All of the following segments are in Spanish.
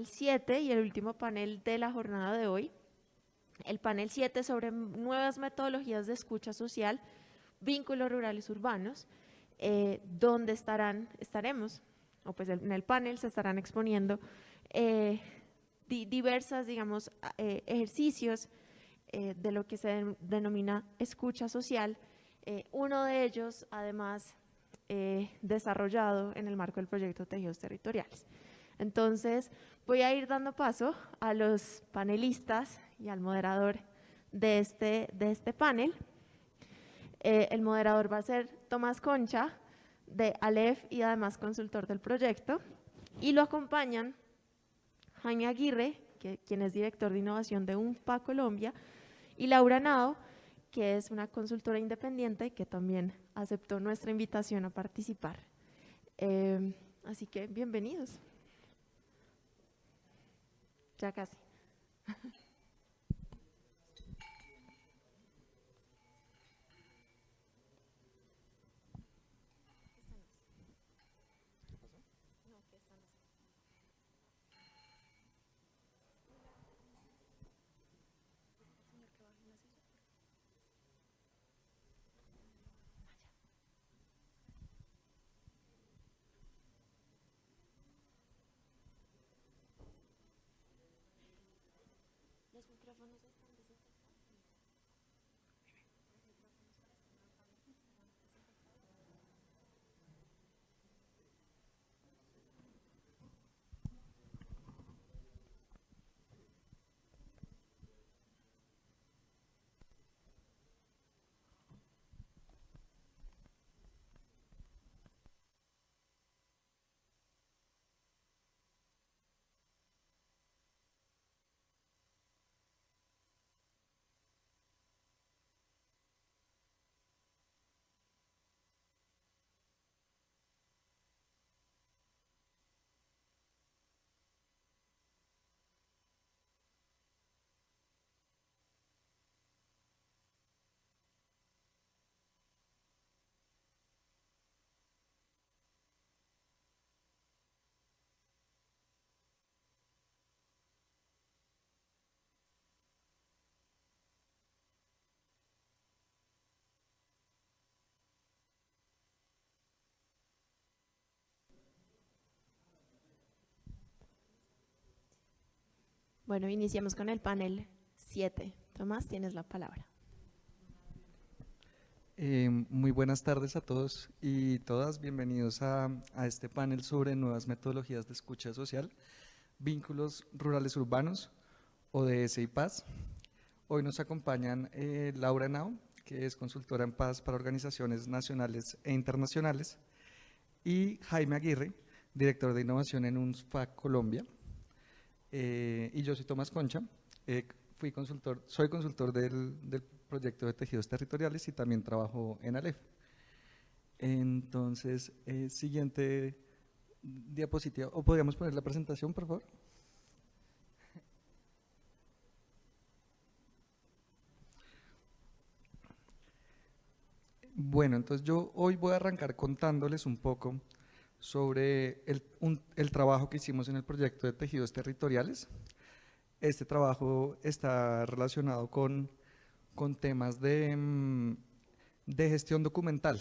panel 7 y el último panel de la jornada de hoy. El panel 7 sobre nuevas metodologías de escucha social, vínculos rurales urbanos, donde estaremos, o pues en el panel se estarán exponiendo diversas, digamos, ejercicios de lo que se denomina escucha social. Uno de ellos, además, desarrollado en el marco del proyecto Tejidos Territoriales. Entonces, voy a ir dando paso a los panelistas y al moderador de este panel. El moderador va a ser Tomás Concha, de Aleph y además consultor del proyecto. Y lo acompañan Jaime Aguirre, quien es director de innovación de UNFPA Colombia, y Laura Nao, que es una consultora independiente que también aceptó nuestra invitación a participar. Así que bienvenidos. Ya casi. Los micrófonos están desinfectados. Bueno, iniciamos con el panel 7. Tomás, tienes la palabra. Muy buenas tardes a todos y todas, bienvenidos a este panel sobre nuevas metodologías de escucha social, vínculos rurales urbanos, ODS y paz. Hoy nos acompañan Laura Nao, que es consultora en paz para organizaciones nacionales e internacionales, y Jaime Aguirre, director de innovación en UNFPA Colombia. Y yo soy Tomás Concha, soy consultor del proyecto de tejidos territoriales y también trabajo en Aleph. Entonces, siguiente diapositiva, o podríamos poner la presentación, por favor. Bueno, entonces yo hoy voy a arrancar contándoles un poco sobre el trabajo que hicimos en el proyecto de tejidos territoriales. Este trabajo está relacionado con temas de gestión documental.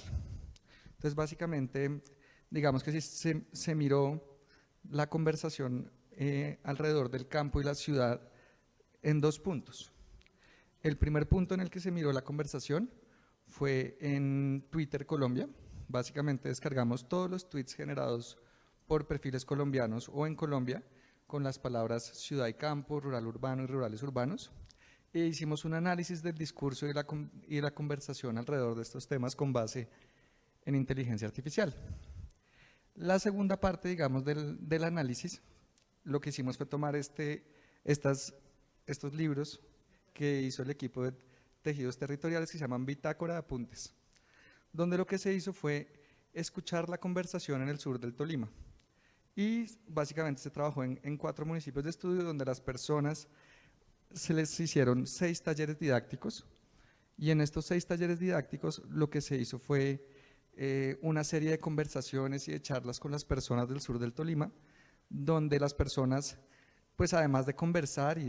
Entonces, básicamente, digamos que se miró la conversación alrededor del campo y la ciudad en dos puntos. El primer punto en el que se miró la conversación fue en Twitter Colombia. Básicamente descargamos todos los tweets generados por perfiles colombianos o en Colombia con las palabras ciudad y campo, rural urbano y rurales urbanos. E hicimos un análisis del discurso y la conversación alrededor de estos temas con base en inteligencia artificial. La segunda parte, digamos, del análisis, lo que hicimos fue tomar estos libros que hizo el equipo de tejidos territoriales que se llaman Bitácora de Apuntes, donde lo que se hizo fue escuchar la conversación en el sur del Tolima. Y básicamente se trabajó en 4 municipios de estudio donde las personas se les hicieron 6 talleres didácticos y en estos 6 talleres didácticos lo que se hizo fue una serie de conversaciones y de charlas con las personas del sur del Tolima, donde las personas pues además de conversar y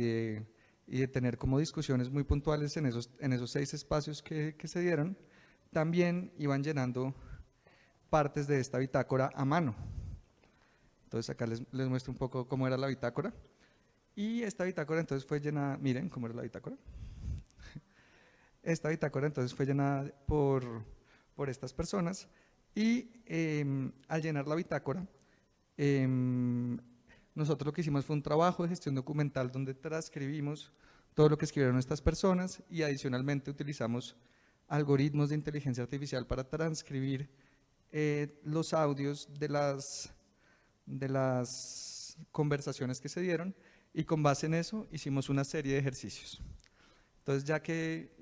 de tener como discusiones muy puntuales en esos 6 espacios que se dieron, también iban llenando partes de esta bitácora a mano. Entonces acá les muestro un poco cómo era la bitácora. Y esta bitácora entonces fue llenada, miren cómo era la bitácora. Esta bitácora entonces fue llenada por estas personas y al llenar la bitácora, nosotros lo que hicimos fue un trabajo de gestión documental donde transcribimos todo lo que escribieron estas personas y adicionalmente utilizamos algoritmos de inteligencia artificial para transcribir los audios de las conversaciones que se dieron y con base en eso hicimos una serie de ejercicios. Entonces, ya que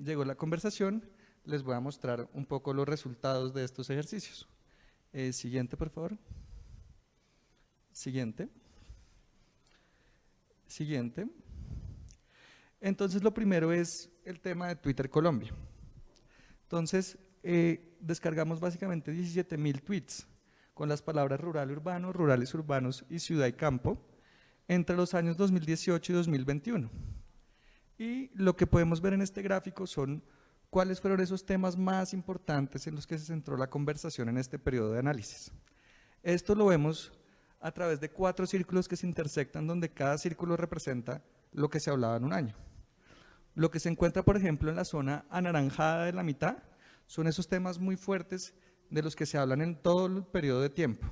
llegó la conversación, les voy a mostrar un poco los resultados de estos ejercicios. Siguiente, por favor. Siguiente. Siguiente. Entonces, lo primero es el tema de Twitter Colombia. Entonces, descargamos básicamente 17.000 tweets con las palabras rural y urbano, rurales urbanos y ciudad y campo entre los años 2018 y 2021. Y lo que podemos ver en este gráfico son cuáles fueron esos temas más importantes en los que se centró la conversación en este periodo de análisis. Esto lo vemos a través de 4 círculos que se intersectan, donde cada círculo representa lo que se hablaba en un año. Lo que se encuentra, por ejemplo, en la zona anaranjada de la mitad, son esos temas muy fuertes de los que se hablan en todo el periodo de tiempo.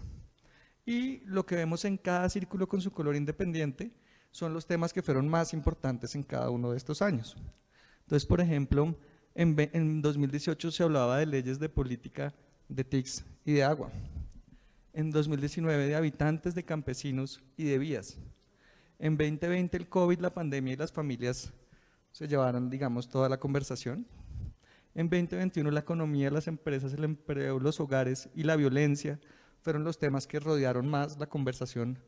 Y lo que vemos en cada círculo con su color independiente son los temas que fueron más importantes en cada uno de estos años. Entonces, por ejemplo, en 2018 se hablaba de leyes de política de TICs y de agua. En 2019 de habitantes, de campesinos y de vías. En 2020 el COVID, la pandemia y las familias se llevaron, digamos, toda la conversación. En 2021 la economía, las empresas, el empleo, los hogares y la violencia fueron los temas que rodearon más la conversación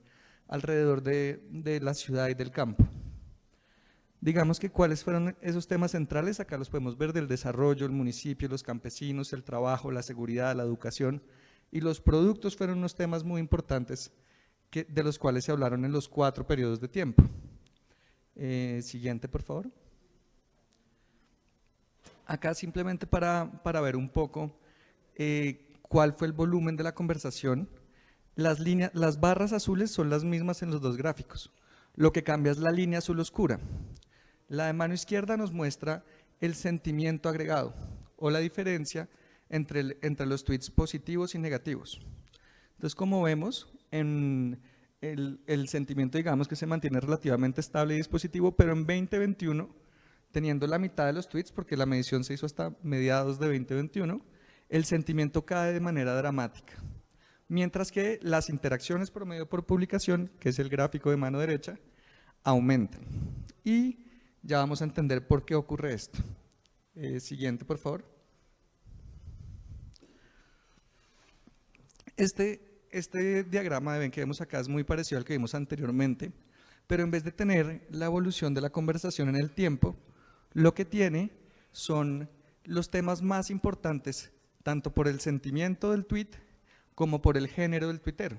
alrededor de la ciudad y del campo. Digamos que cuáles fueron esos temas centrales, acá los podemos ver: del desarrollo, el municipio, los campesinos, el trabajo, la seguridad, la educación, y los productos fueron unos temas muy importantes de los cuales se hablaron en los 4 periodos de tiempo. Siguiente, por favor. Acá simplemente para ver un poco cuál fue el volumen de la conversación. Las barras azules son las mismas en los 2 gráficos. Lo que cambia es la línea azul oscura. La de mano izquierda nos muestra el sentimiento agregado o la diferencia entre los tweets positivos y negativos. Entonces, como vemos, en el sentimiento, digamos que se mantiene relativamente estable y dispositivo, pero en 2021, teniendo la mitad de los tweets, porque la medición se hizo hasta mediados de 2021, el sentimiento cae de manera dramática. Mientras que las interacciones promedio por publicación, que es el gráfico de mano derecha, aumentan. Y ya vamos a entender por qué ocurre esto. Siguiente, por favor. Este diagrama ven que vemos acá es muy parecido al que vimos anteriormente, pero en vez de tener la evolución de la conversación en el tiempo, lo que tiene son los temas más importantes, tanto por el sentimiento del tweet como por el género del tuitero.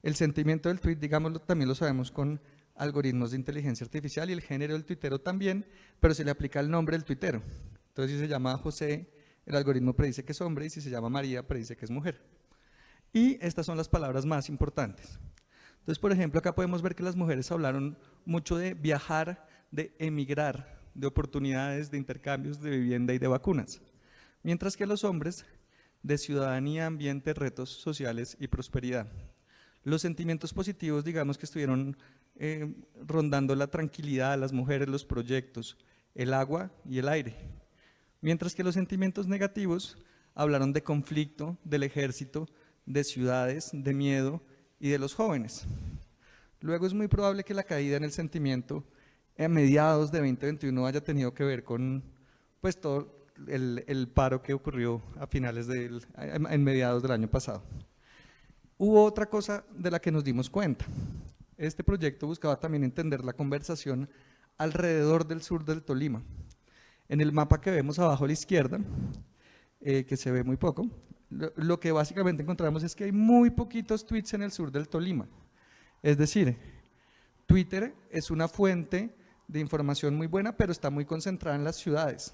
El sentimiento del tweet, digámoslo, también lo sabemos con algoritmos de inteligencia artificial, y el género del tuitero también, pero se le aplica el nombre del tuitero. Entonces, si se llama José, el algoritmo predice que es hombre, y si se llama María, predice que es mujer. Y estas son las palabras más importantes. Entonces, por ejemplo, acá podemos ver que las mujeres hablaron mucho de viajar, de emigrar, de oportunidades, de intercambios, de vivienda y de vacunas. Mientras que los hombres, de ciudadanía, ambiente, retos sociales y prosperidad. Los sentimientos positivos, digamos que estuvieron rondando la tranquilidad, las mujeres, los proyectos, el agua y el aire. Mientras que los sentimientos negativos hablaron de conflicto, del ejército, de ciudades, de miedo y de los jóvenes. Luego es muy probable que la caída en el sentimiento a mediados de 2021 haya tenido que ver con pues todo el paro que ocurrió a finales en mediados del año pasado. Hubo otra cosa de la que nos dimos cuenta. Este proyecto buscaba también entender la conversación alrededor del sur del Tolima. En el mapa que vemos abajo a la izquierda, que se ve muy poco, lo que básicamente encontramos es que hay muy poquitos tweets en el sur del Tolima. Es decir, Twitter es una fuente de información muy buena, pero está muy concentrada en las ciudades.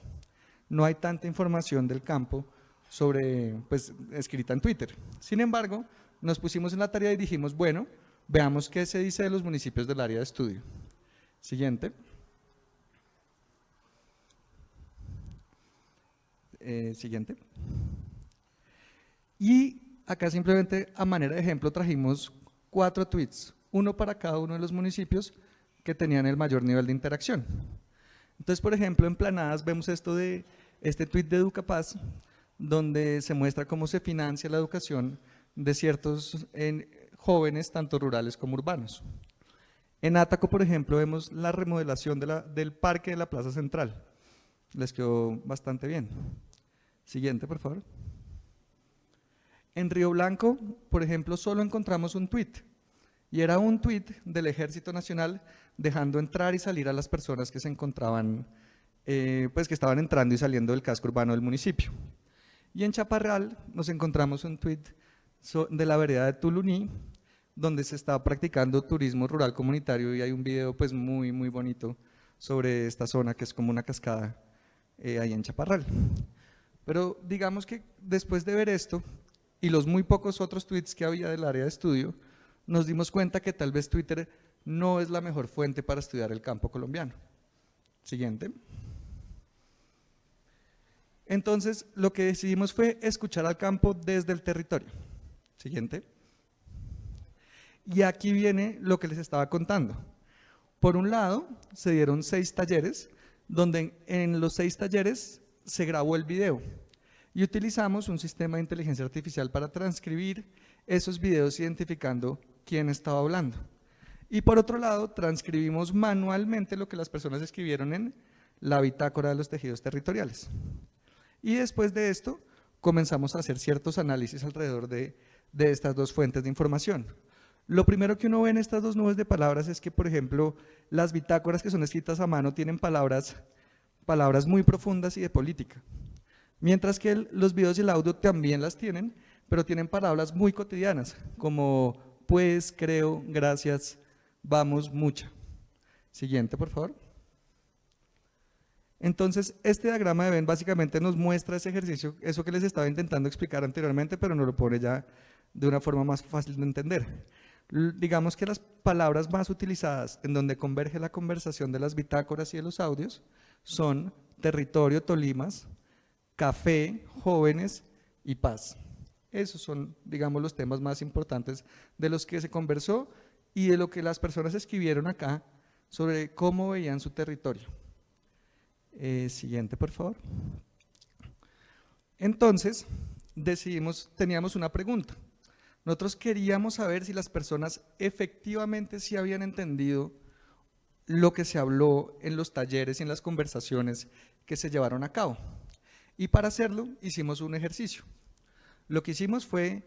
No hay tanta información del campo pues, escrita en Twitter. Sin embargo, nos pusimos en la tarea y dijimos, bueno, veamos qué se dice de los municipios del área de estudio. Siguiente. Siguiente. Y acá simplemente a manera de ejemplo trajimos 4 tweets, uno para cada uno de los municipios que tenían el mayor nivel de interacción. Entonces, por ejemplo, en Planadas vemos este tweet de Educapaz, donde se muestra cómo se financia la educación de ciertos jóvenes, tanto rurales como urbanos. En Átaco, por ejemplo, vemos la remodelación del parque de la Plaza Central. Les quedó bastante bien. Siguiente, por favor. En Río Blanco, por ejemplo, solo encontramos un tweet. Y era un tweet del Ejército Nacional dejando entrar y salir a las personas que se encontraban, pues que estaban entrando y saliendo del casco urbano del municipio. Y en Chaparral nos encontramos un tweet de la vereda de Tuluní, donde se estaba practicando turismo rural comunitario y hay un video pues muy, muy bonito sobre esta zona que es como una cascada ahí en Chaparral. Pero digamos que después de ver esto y los muy pocos otros tweets que había del área de estudio, nos dimos cuenta que tal vez Twitter no es la mejor fuente para estudiar el campo colombiano. Siguiente. Entonces, lo que decidimos fue escuchar al campo desde el territorio. Siguiente. Y aquí viene lo que les estaba contando. Por un lado, se dieron 6 talleres, donde en los 6 talleres se grabó el video y utilizamos un sistema de inteligencia artificial para transcribir esos videos identificando quién estaba hablando. Y por otro lado, transcribimos manualmente lo que las personas escribieron en la bitácora de los tejidos territoriales. Y después de esto, comenzamos a hacer ciertos análisis alrededor de estas 2 fuentes de información. Lo primero que uno ve en estas 2 nubes de palabras es que, por ejemplo, las bitácoras que son escritas a mano tienen palabras muy profundas y de política, mientras que los videos y el audio también las tienen, pero tienen palabras muy cotidianas, como pues, creo, gracias, vamos, mucha. Siguiente, por favor. Entonces, este diagrama de Venn básicamente nos muestra ese ejercicio, eso que les estaba intentando explicar anteriormente, pero nos lo pone ya de una forma más fácil de entender. Digamos que las palabras más utilizadas en donde converge la conversación de las bitácoras y de los audios son territorio, Tolimas, café, jóvenes y paz. Esos son, digamos, los temas más importantes de los que se conversó y de lo que las personas escribieron acá sobre cómo veían su territorio. Siguiente, por favor. Entonces, teníamos una pregunta. Nosotros queríamos saber si las personas efectivamente sí habían entendido lo que se habló en los talleres y en las conversaciones que se llevaron a cabo. Y para hacerlo hicimos un ejercicio. Lo que hicimos fue,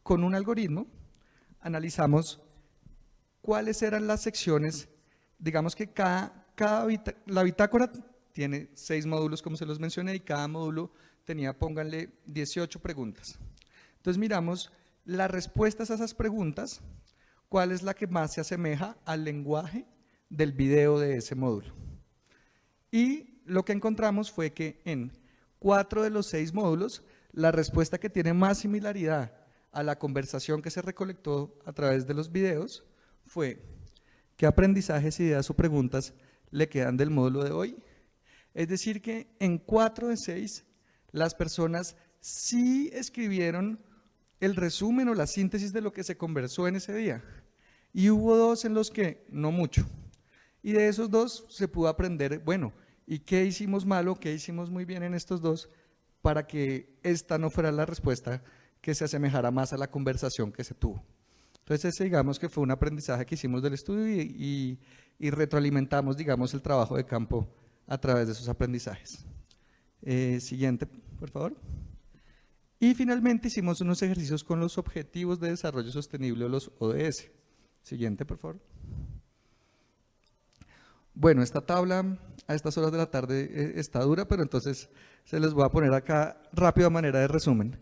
con un algoritmo, analizamos cuáles eran las secciones, digamos que la bitácora tiene 6 módulos, como se los mencioné, y cada módulo tenía, pónganle, 18 preguntas. Entonces miramos las respuestas a esas preguntas, cuál es la que más se asemeja al lenguaje del video de ese módulo. Y lo que encontramos fue que en 4 de los 6 módulos, la respuesta que tiene más similaridad a la conversación que se recolectó a través de los videos fue: ¿qué aprendizajes, ideas o preguntas le quedan del módulo de hoy? Es decir que en 4 de 6 las personas sí escribieron el resumen o la síntesis de lo que se conversó en ese día, y hubo 2 en los que no mucho, y de esos 2 se pudo aprender, bueno, ¿y qué hicimos mal o qué hicimos muy bien en estos 2 para que esta no fuera la respuesta que se asemejara más a la conversación que se tuvo? Entonces ese, digamos que fue un aprendizaje que hicimos del estudio y retroalimentamos, digamos, el trabajo de campo a través de esos aprendizajes. Siguiente, por favor. Y finalmente hicimos unos ejercicios con los Objetivos de Desarrollo Sostenible o los ODS. Siguiente, por favor. Bueno, esta tabla a estas horas de la tarde está dura, pero entonces se les voy a poner acá rápido a manera de resumen.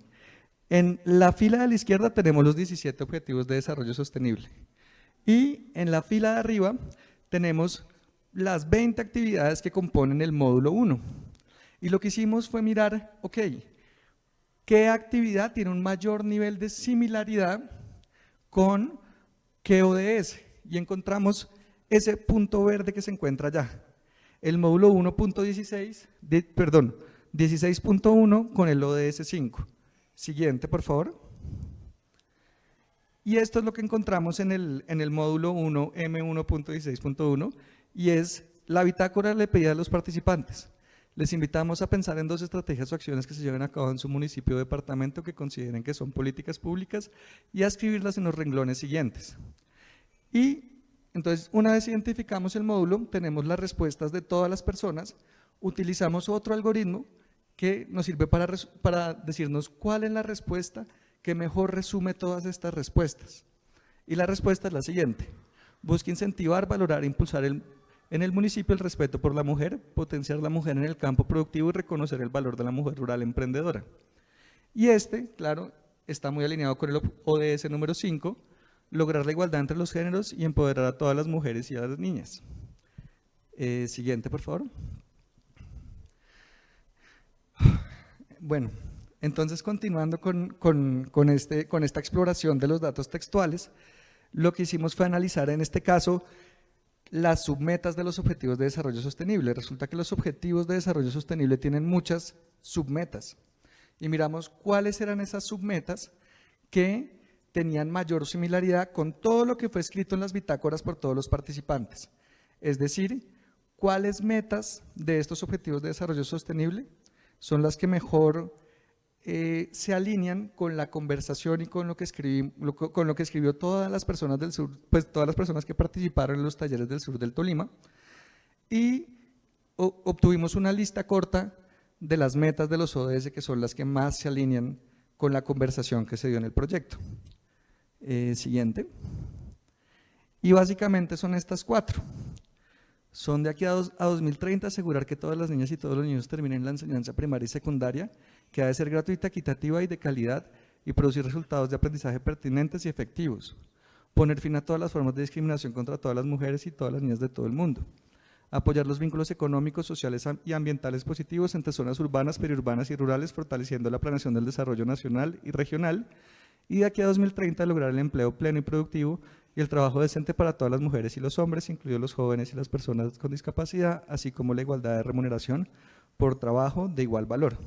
En la fila de la izquierda tenemos los 17 Objetivos de Desarrollo Sostenible. Y en la fila de arriba tenemos las 20 actividades que componen el módulo 1. Y lo que hicimos fue mirar, ok, ¿qué actividad tiene un mayor nivel de similaridad con qué ODS? Y encontramos ese punto verde que se encuentra allá. El módulo 1.16, perdón, 16.1 con el ODS 5. Siguiente, por favor. Y esto es lo que encontramos en el módulo 1, M1.16.1, y es la bitácora le pedía a los participantes. Les invitamos a pensar en 2 estrategias o acciones que se lleven a cabo en su municipio o departamento que consideren que son políticas públicas y a escribirlas en los renglones siguientes. Y entonces, una vez identificamos el módulo, tenemos las respuestas de todas las personas, utilizamos otro algoritmo que nos sirve para decirnos cuál es la respuesta que mejor resume todas estas respuestas. Y la respuesta es la siguiente: busca incentivar, valorar e impulsar en el municipio el respeto por la mujer, potenciar la mujer en el campo productivo y reconocer el valor de la mujer rural emprendedora. Y claro, está muy alineado con el ODS número 5, lograr la igualdad entre los géneros y empoderar a todas las mujeres y a las niñas. Siguiente, por favor. Bueno, entonces continuando con esta exploración de los datos textuales, lo que hicimos fue analizar en este caso las submetas de los Objetivos de Desarrollo Sostenible. Resulta que los Objetivos de Desarrollo Sostenible tienen muchas submetas y miramos cuáles eran esas submetas que tenían mayor similaridad con todo lo que fue escrito en las bitácoras por todos los participantes. Es decir, cuáles metas de estos Objetivos de Desarrollo Sostenible son las que mejor se alinean con la conversación y con lo que escribió todas las personas del sur, pues todas las personas que participaron en los talleres del sur del Tolima, y obtuvimos una lista corta de las metas de los ODS que son las que más se alinean con la conversación que se dio en el proyecto. Siguiente. Y básicamente son estas 4. Son de aquí a 2030 asegurar que todas las niñas y todos los niños terminen la enseñanza primaria y secundaria, que ha de ser gratuita, equitativa y de calidad, y producir resultados de aprendizaje pertinentes y efectivos. Poner fin a todas las formas de discriminación contra todas las mujeres y todas las niñas de todo el mundo. Apoyar los vínculos económicos, sociales y ambientales positivos entre zonas urbanas, periurbanas y rurales, fortaleciendo la planeación del desarrollo nacional y regional. Y de aquí a 2030 lograr el empleo pleno y productivo y el trabajo decente para todas las mujeres y los hombres, incluidos los jóvenes y las personas con discapacidad, así como la igualdad de remuneración por trabajo de igual valor.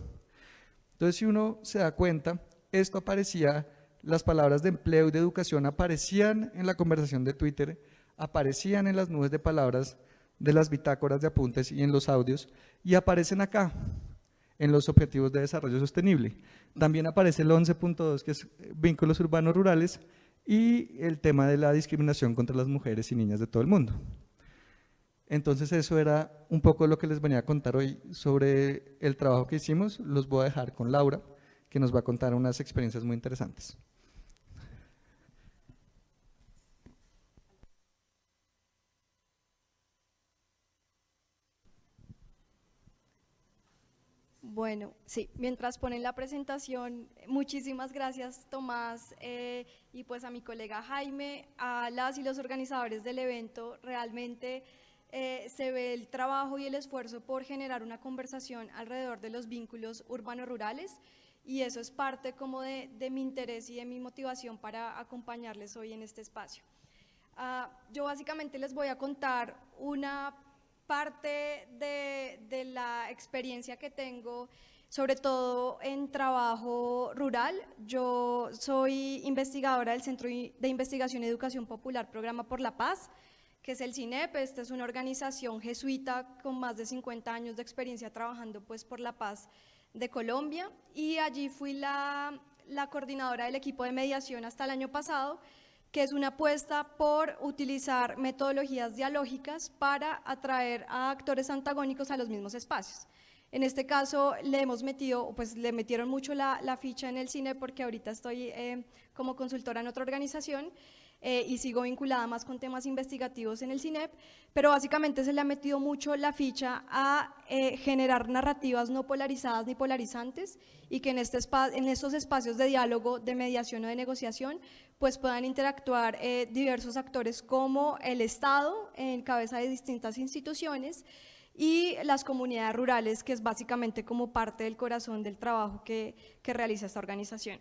Entonces, si uno se da cuenta, esto aparecía, las palabras de empleo y de educación aparecían en la conversación de Twitter, aparecían en las nubes de palabras de las bitácoras de apuntes y en los audios, y aparecen acá, en los Objetivos de Desarrollo Sostenible. También aparece el 11.2, que es vínculos urbanos rurales, y el tema de la discriminación contra las mujeres y niñas de todo el mundo. Entonces eso era un poco lo que les venía a contar hoy sobre el trabajo que hicimos. Los voy a dejar con Laura, que nos va a contar unas experiencias muy interesantes. Bueno, sí, mientras ponen la presentación, muchísimas gracias Tomás y pues a mi colega Jaime, a las y los organizadores del evento. Realmente se ve el trabajo y el esfuerzo por generar una conversación alrededor de los vínculos urbanos-rurales, y eso es parte como de mi interés y de mi motivación para acompañarles hoy en este espacio. Yo básicamente les voy a contar una parte de la experiencia que tengo, sobre todo en trabajo rural. Yo soy investigadora del Centro de Investigación y Educación Popular Programa por la Paz, que es el CINEP. Esta es una organización jesuita con más de 50 años de experiencia trabajando pues por la paz de Colombia, y allí fui la coordinadora del equipo de mediación hasta el año pasado, que es una apuesta por utilizar metodologías dialógicas para atraer a actores antagónicos a los mismos espacios. En este caso le metieron mucho la ficha en el cine, porque ahorita estoy como consultora en otra organización, y sigo vinculada más con temas investigativos en el CINEP, pero básicamente se le ha metido mucho la ficha a generar narrativas no polarizadas ni polarizantes y que en estos espacios de diálogo, de mediación o de negociación, pues puedan interactuar diversos actores como el Estado en cabeza de distintas instituciones y las comunidades rurales, que es básicamente como parte del corazón del trabajo que realiza esta organización.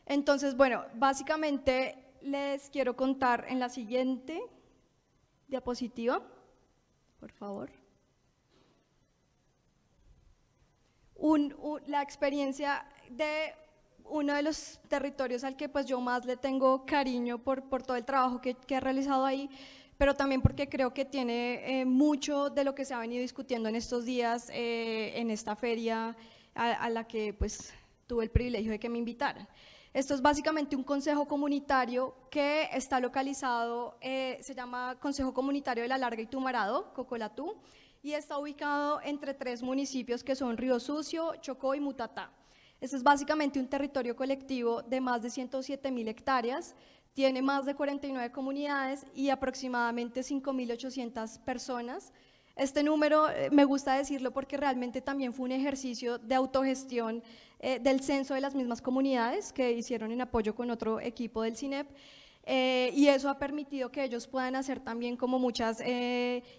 Entonces, bueno, básicamente les quiero contar en la siguiente diapositiva, por favor, la experiencia de uno de los territorios al que pues yo más le tengo cariño por todo el trabajo que ha realizado ahí, pero también porque creo que tiene mucho de lo que se ha venido discutiendo en estos días en esta feria a la que pues tuve el privilegio de que me invitaran. Esto es básicamente un consejo comunitario que está localizado, se llama Consejo Comunitario de La Larga y Tumaradó, Cocolatú, y está ubicado entre 3 municipios que son Río Sucio, Chocó y Mutatá. Este es básicamente un territorio colectivo de más de 107.000 hectáreas, tiene más de 49 comunidades y aproximadamente 5.800 personas. Este número me gusta decirlo porque realmente también fue un ejercicio de autogestión del censo de las mismas comunidades que hicieron en apoyo con otro equipo del CINEP, y eso ha permitido que ellos puedan hacer también como muchas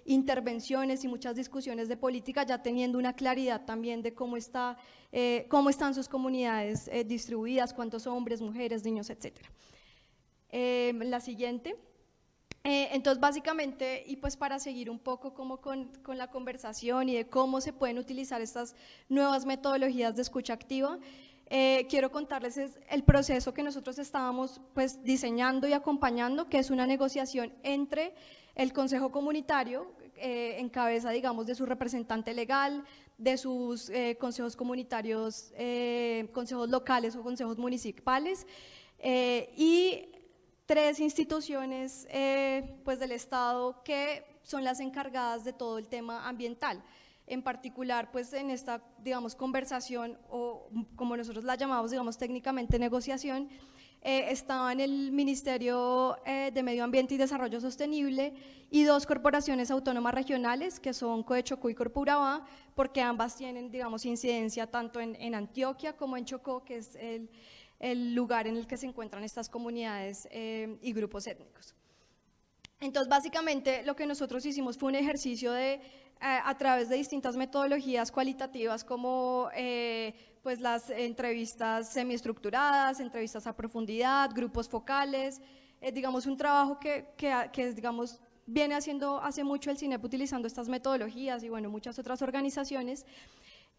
intervenciones y muchas discusiones de política, ya teniendo una claridad también de cómo están sus comunidades distribuidas, cuántos hombres, mujeres, niños, etcétera. La siguiente. Entonces, básicamente, y pues para seguir un poco como con la conversación y de cómo se pueden utilizar estas nuevas metodologías de escucha activa, quiero contarles el proceso que nosotros estábamos pues diseñando y acompañando, que es una negociación entre el Consejo Comunitario, en cabeza, digamos, de su representante legal, de sus consejos comunitarios, consejos locales o consejos municipales, y 3 instituciones pues del Estado que son las encargadas de todo el tema ambiental. En particular, pues en esta, digamos, conversación, o como nosotros la llamamos, digamos, técnicamente negociación, estaban el Ministerio de Medio Ambiente y Desarrollo Sostenible y 2 corporaciones autónomas regionales, que son Codechocó y Corpurabá, porque ambas tienen, digamos, incidencia tanto en Antioquia como en Chocó, que es el lugar en el que se encuentran estas comunidades y grupos étnicos. Entonces, básicamente, lo que nosotros hicimos fue un ejercicio de, a través de distintas metodologías cualitativas como pues las entrevistas semiestructuradas, entrevistas a profundidad, grupos focales, digamos un trabajo que digamos, viene haciendo hace mucho el CINEP utilizando estas metodologías y bueno, muchas otras organizaciones.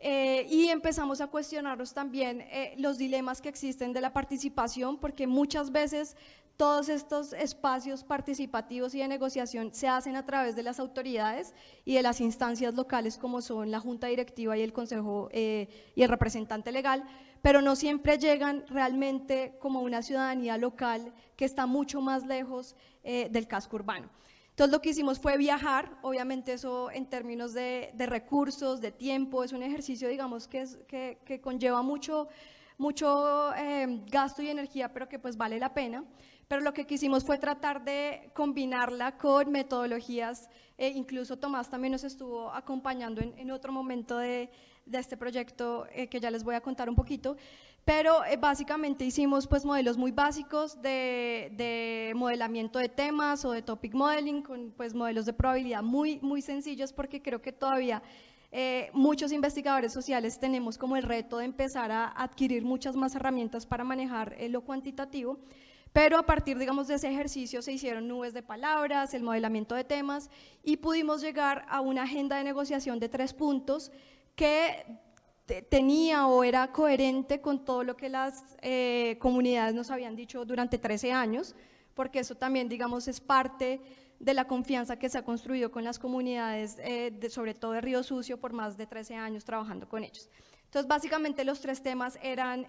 Y empezamos a cuestionarnos también los dilemas que existen de la participación, porque muchas veces todos estos espacios participativos y de negociación se hacen a través de las autoridades y de las instancias locales como son la Junta Directiva y el Consejo y el representante legal, pero no siempre llegan realmente como una ciudadanía local que está mucho más lejos del casco urbano. Entonces lo que hicimos fue viajar, obviamente eso en términos de recursos, de tiempo, es un ejercicio digamos que conlleva mucho gasto y energía, pero que pues vale la pena. Pero lo que quisimos fue tratar de combinarla con metodologías, incluso Tomás también nos estuvo acompañando en otro momento de este proyecto que ya les voy a contar un poquito, pero básicamente hicimos pues modelos muy básicos de modelamiento de temas o de topic modeling con pues modelos de probabilidad muy sencillos, porque creo que todavía muchos investigadores sociales tenemos como el reto de empezar a adquirir muchas más herramientas para manejar lo cuantitativo. Pero a partir, digamos, de ese ejercicio se hicieron nubes de palabras, el modelamiento de temas y pudimos llegar a una agenda de negociación de 3 puntos que tenía o era coherente con todo lo que las comunidades nos habían dicho durante 13 años, porque eso también, digamos, es parte de la confianza que se ha construido con las comunidades, sobre todo de Río Sucio, por más de 13 años trabajando con ellos. Entonces, básicamente los 3 temas eran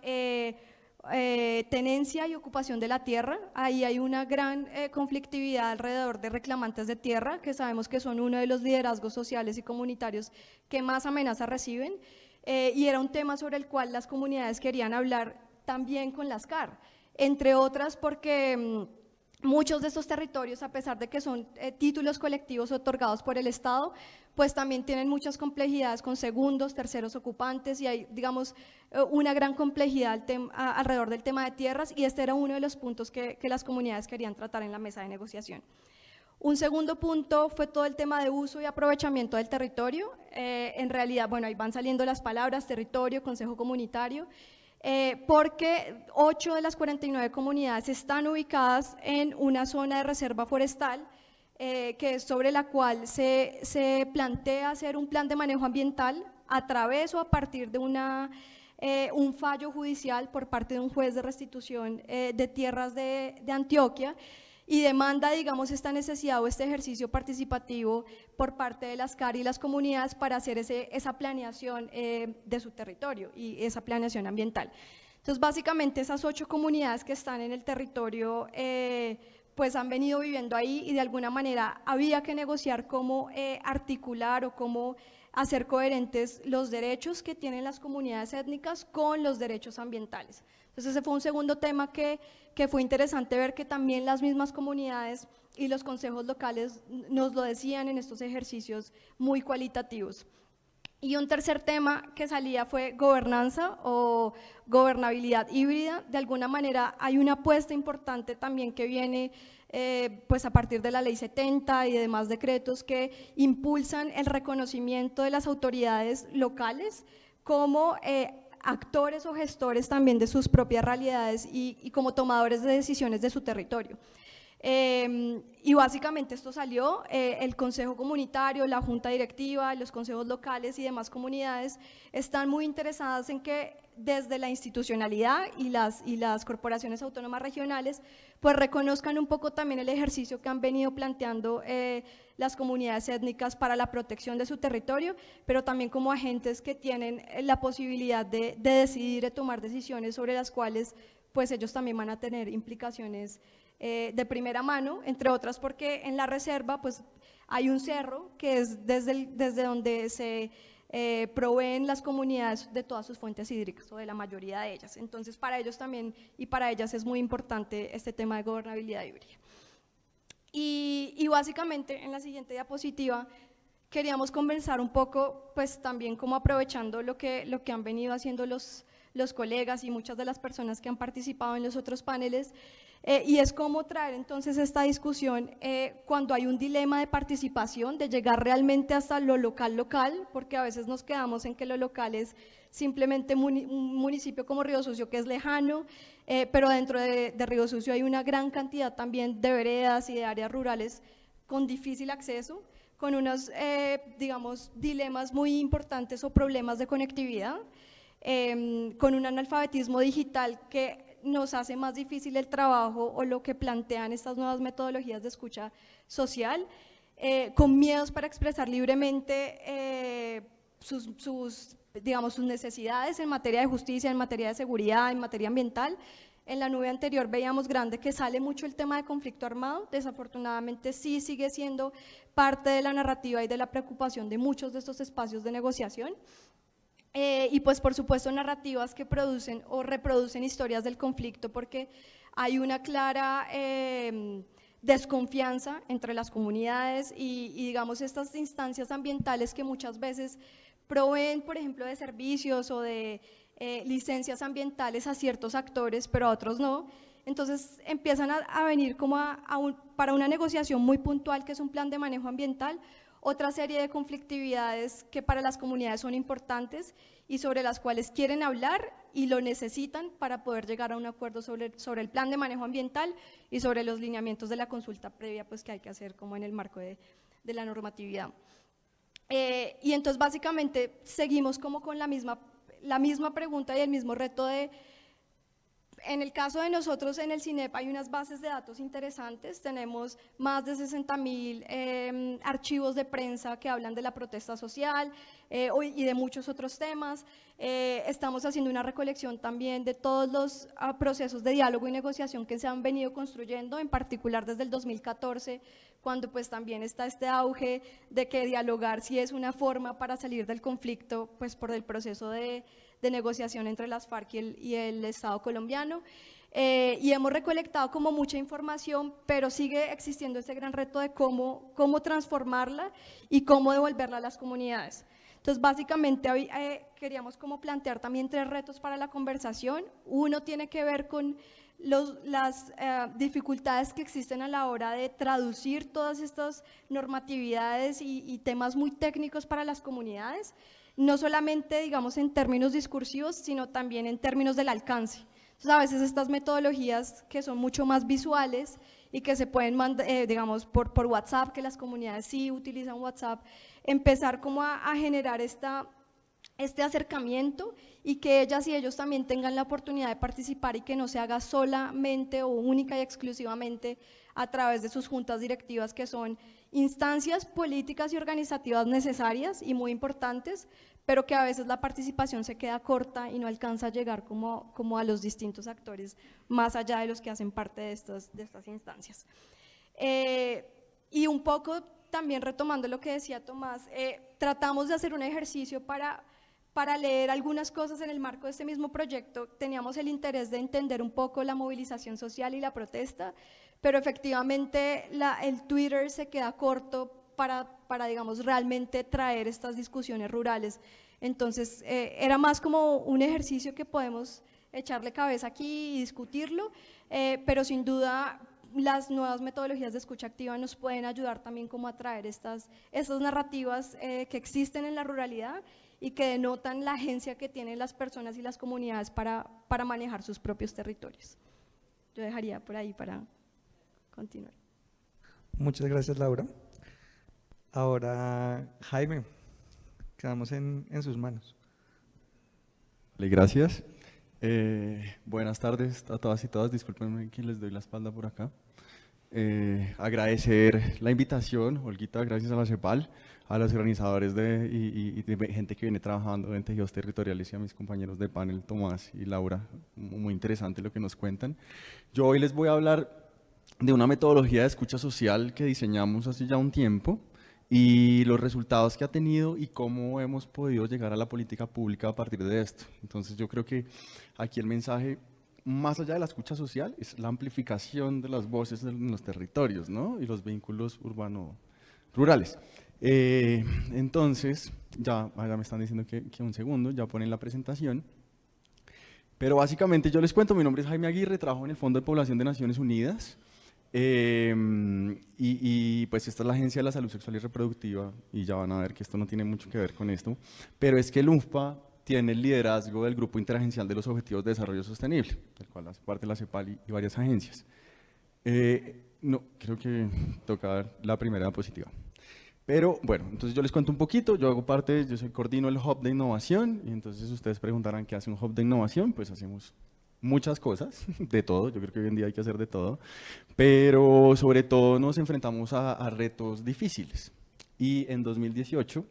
tenencia y ocupación de la tierra. Ahí hay una gran conflictividad alrededor de reclamantes de tierra, que sabemos que son uno de los liderazgos sociales y comunitarios que más amenazas reciben, y era un tema sobre el cual las comunidades querían hablar también con las CAR. entre otras porque muchos de estos territorios, a pesar de que son títulos colectivos otorgados por el Estado, pues también tienen muchas complejidades con segundos, terceros ocupantes, y hay, digamos, una gran complejidad alrededor del tema de tierras, y este era uno de los puntos que las comunidades querían tratar en la mesa de negociación. Un segundo punto fue todo el tema de uso y aprovechamiento del territorio. En realidad, bueno, ahí van saliendo las palabras territorio, consejo comunitario, porque 8 de las 49 comunidades están ubicadas en una zona de reserva forestal, que es sobre la cual se plantea hacer un plan de manejo ambiental a través o a partir de un fallo judicial por parte de un juez de restitución de tierras de Antioquia, y demanda, digamos, esta necesidad o este ejercicio participativo por parte de las CAR y las comunidades para hacer esa planeación de su territorio y esa planeación ambiental. Entonces, básicamente, esas 8 comunidades que están en el territorio pues han venido viviendo ahí, y de alguna manera había que negociar cómo articular o cómo hacer coherentes los derechos que tienen las comunidades étnicas con los derechos ambientales. Entonces ese fue un segundo tema que fue interesante ver, que también las mismas comunidades y los consejos locales nos lo decían en estos ejercicios muy cualitativos. Y un tercer tema que salía fue gobernanza o gobernabilidad híbrida. De alguna manera hay una apuesta importante también que viene pues a partir de la Ley 70 y de demás decretos que impulsan el reconocimiento de las autoridades locales como actores o gestores también de sus propias realidades y como tomadores de decisiones de su territorio. Y básicamente esto salió, el Consejo Comunitario, la Junta Directiva, los consejos locales y demás comunidades están muy interesadas en que desde la institucionalidad y las corporaciones autónomas regionales pues reconozcan un poco también el ejercicio que han venido planteando las comunidades étnicas para la protección de su territorio, pero también como agentes que tienen la posibilidad de decidir y tomar decisiones sobre las cuales pues ellos también van a tener implicaciones de primera mano, entre otras porque en la reserva pues hay un cerro que es desde donde se proveen las comunidades de todas sus fuentes hídricas o de la mayoría de ellas. Entonces para ellos también y para ellas es muy importante este tema de gobernabilidad híbrida. Y básicamente en la siguiente diapositiva queríamos conversar un poco, pues también como aprovechando lo que han venido haciendo los colegas y muchas de las personas que han participado en los otros paneles, y es cómo traer entonces esta discusión cuando hay un dilema de participación, de llegar realmente hasta lo local, porque a veces nos quedamos en que lo local es simplemente un municipio como Río Sucio que es lejano, pero dentro de Río Sucio hay una gran cantidad también de veredas y de áreas rurales con difícil acceso, con unos, digamos, dilemas muy importantes o problemas de conectividad, con un analfabetismo digital que nos hace más difícil el trabajo o lo que plantean estas nuevas metodologías de escucha social, con miedos para expresar libremente sus necesidades en materia de justicia, en materia de seguridad, en materia ambiental. En la nube anterior veíamos grande que sale mucho el tema de conflicto armado, desafortunadamente sí sigue siendo parte de la narrativa y de la preocupación de muchos de estos espacios de negociación. Y pues por supuesto narrativas que producen o reproducen historias del conflicto, porque hay una clara desconfianza entre las comunidades y digamos estas instancias ambientales que muchas veces proveen, por ejemplo, de servicios o de licencias ambientales a ciertos actores, pero a otros no. Entonces empiezan a venir como para una negociación muy puntual, que es un plan de manejo ambiental, otra serie de conflictividades que para las comunidades son importantes y sobre las cuales quieren hablar y lo necesitan para poder llegar a un acuerdo sobre el plan de manejo ambiental y sobre los lineamientos de la consulta previa pues, que hay que hacer como en el marco de la normatividad. Y entonces básicamente seguimos como con la misma pregunta y el mismo reto de… En el caso de nosotros en el CINEP hay unas bases de datos interesantes, tenemos más de 60.000 archivos de prensa que hablan de la protesta social y de muchos otros temas. Estamos haciendo una recolección también de todos los procesos de diálogo y negociación que se han venido construyendo, en particular desde el 2014, cuando pues también está este auge de que dialogar sí es una forma para salir del conflicto pues por el proceso de negociación entre las FARC y el Estado colombiano. y hemos recolectado como mucha información, pero sigue existiendo ese gran reto de cómo transformarla y cómo devolverla a las comunidades. Entonces, básicamente hoy queríamos como plantear también 3 retos para la conversación. Uno tiene que ver con las dificultades que existen a la hora de traducir todas estas normatividades y temas muy técnicos para las comunidades, no solamente, digamos, en términos discursivos, sino también en términos del alcance. Entonces, a veces estas metodologías que son mucho más visuales y que se pueden mandar, digamos, por WhatsApp, que las comunidades sí utilizan WhatsApp, empezar como a generar este acercamiento y que ellas y ellos también tengan la oportunidad de participar y que no se haga solamente o única y exclusivamente a través de sus juntas directivas, que son instancias políticas y organizativas necesarias y muy importantes, pero que a veces la participación se queda corta y no alcanza a llegar como a los distintos actores más allá de los que hacen parte de estas instancias. Y un poco también retomando lo que decía Tomás, tratamos de hacer un ejercicio para leer algunas cosas en el marco de este mismo proyecto. Teníamos el interés de entender un poco la movilización social y la protesta, pero efectivamente el Twitter se queda corto para digamos, realmente traer estas discusiones rurales. Entonces, era más como un ejercicio que podemos echarle cabeza aquí y discutirlo, pero sin duda las nuevas metodologías de escucha activa nos pueden ayudar también como a traer estas narrativas que existen en la ruralidad y que denotan la agencia que tienen las personas y las comunidades para manejar sus propios territorios. Yo dejaría por ahí para continuar. Muchas gracias, Laura. Ahora, Jaime, quedamos en sus manos. Gracias. Buenas tardes a todas y todas. Discúlpenme que les doy la espalda por acá. Agradecer la invitación, Olguita, gracias a la CEPAL, a los organizadores y de gente que viene trabajando en tejidos territoriales y a mis compañeros de panel, Tomás y Laura. Muy interesante lo que nos cuentan. Yo hoy les voy a hablar de una metodología de escucha social que diseñamos hace ya un tiempo y los resultados que ha tenido y cómo hemos podido llegar a la política pública a partir de esto. Entonces yo creo que aquí el mensaje, más allá de la escucha social, es la amplificación de las voces en los territorios, ¿no? Y los vínculos urbano-rurales. Entonces, ya me están diciendo que un segundo, ya ponen la presentación. Pero básicamente yo les cuento, mi nombre es Jaime Aguirre, trabajo en el Fondo de Población de Naciones Unidas. Pues esta es la Agencia de la Salud Sexual y Reproductiva y ya van a ver que esto no tiene mucho que ver con esto, pero es que el UNFPA tiene el liderazgo del Grupo Interagencial de los Objetivos de Desarrollo Sostenible, del cual hace parte la CEPAL y varias agencias. No, creo que toca ver la primera diapositiva. Pero bueno, entonces yo les cuento un poquito, yo coordino el Hub de Innovación y entonces ustedes preguntarán qué hace un Hub de Innovación, pues hacemos muchas cosas, de todo, yo creo que hoy en día hay que hacer de todo, pero sobre todo nos enfrentamos a retos difíciles. Y en 2018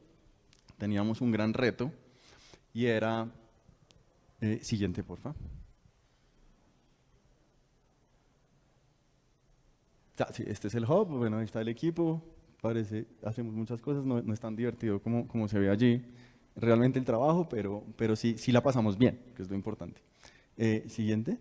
teníamos un gran reto y era, siguiente porfa. Ya, sí, este es el hub, bueno, ahí está el equipo, hacemos muchas cosas, no es tan divertido como se ve allí, realmente el trabajo, pero sí la pasamos bien, que es lo importante. Siguiente.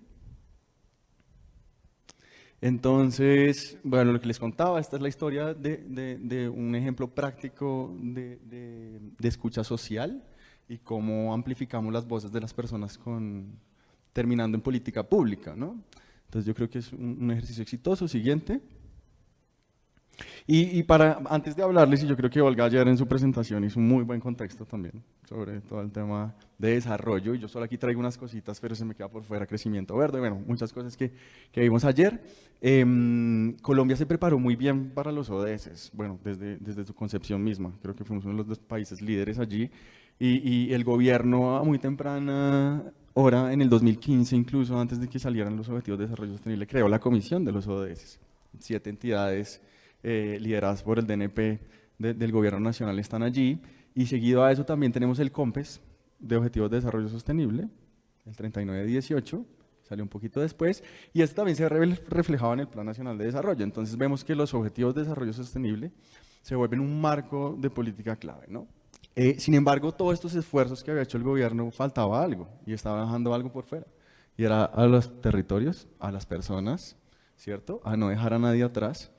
Entonces, bueno, lo que les contaba, esta es la historia de un ejemplo práctico de escucha social y cómo amplificamos las voces de las personas terminando en política pública, ¿no? Entonces yo creo que es un ejercicio exitoso. Siguiente. Y antes de hablarles, y yo creo que Olga ayer en su presentación hizo un muy buen contexto también sobre todo el tema de desarrollo, y yo solo aquí traigo unas cositas, pero se me queda por fuera crecimiento verde, bueno, muchas cosas que vimos ayer. Colombia se preparó muy bien para los ODS, bueno, desde su concepción misma, creo que fuimos uno de los 2 países líderes allí, y el gobierno a muy temprana hora, en el 2015 incluso, antes de que salieran los Objetivos de Desarrollo Sostenible, creó la Comisión de los ODS, 7 entidades lideradas por el DNP del Gobierno Nacional están allí, y seguido a eso también tenemos el COMPES de Objetivos de Desarrollo Sostenible, el 3918, salió un poquito después, y esto también se reflejaba en el Plan Nacional de Desarrollo. Entonces vemos que los Objetivos de Desarrollo Sostenible se vuelven un marco de política clave, ¿no? Sin embargo, todos estos esfuerzos que había hecho el gobierno, faltaba algo, y estaba dejando algo por fuera, y era a los territorios, a las personas, ¿cierto? A no dejar a nadie atrás.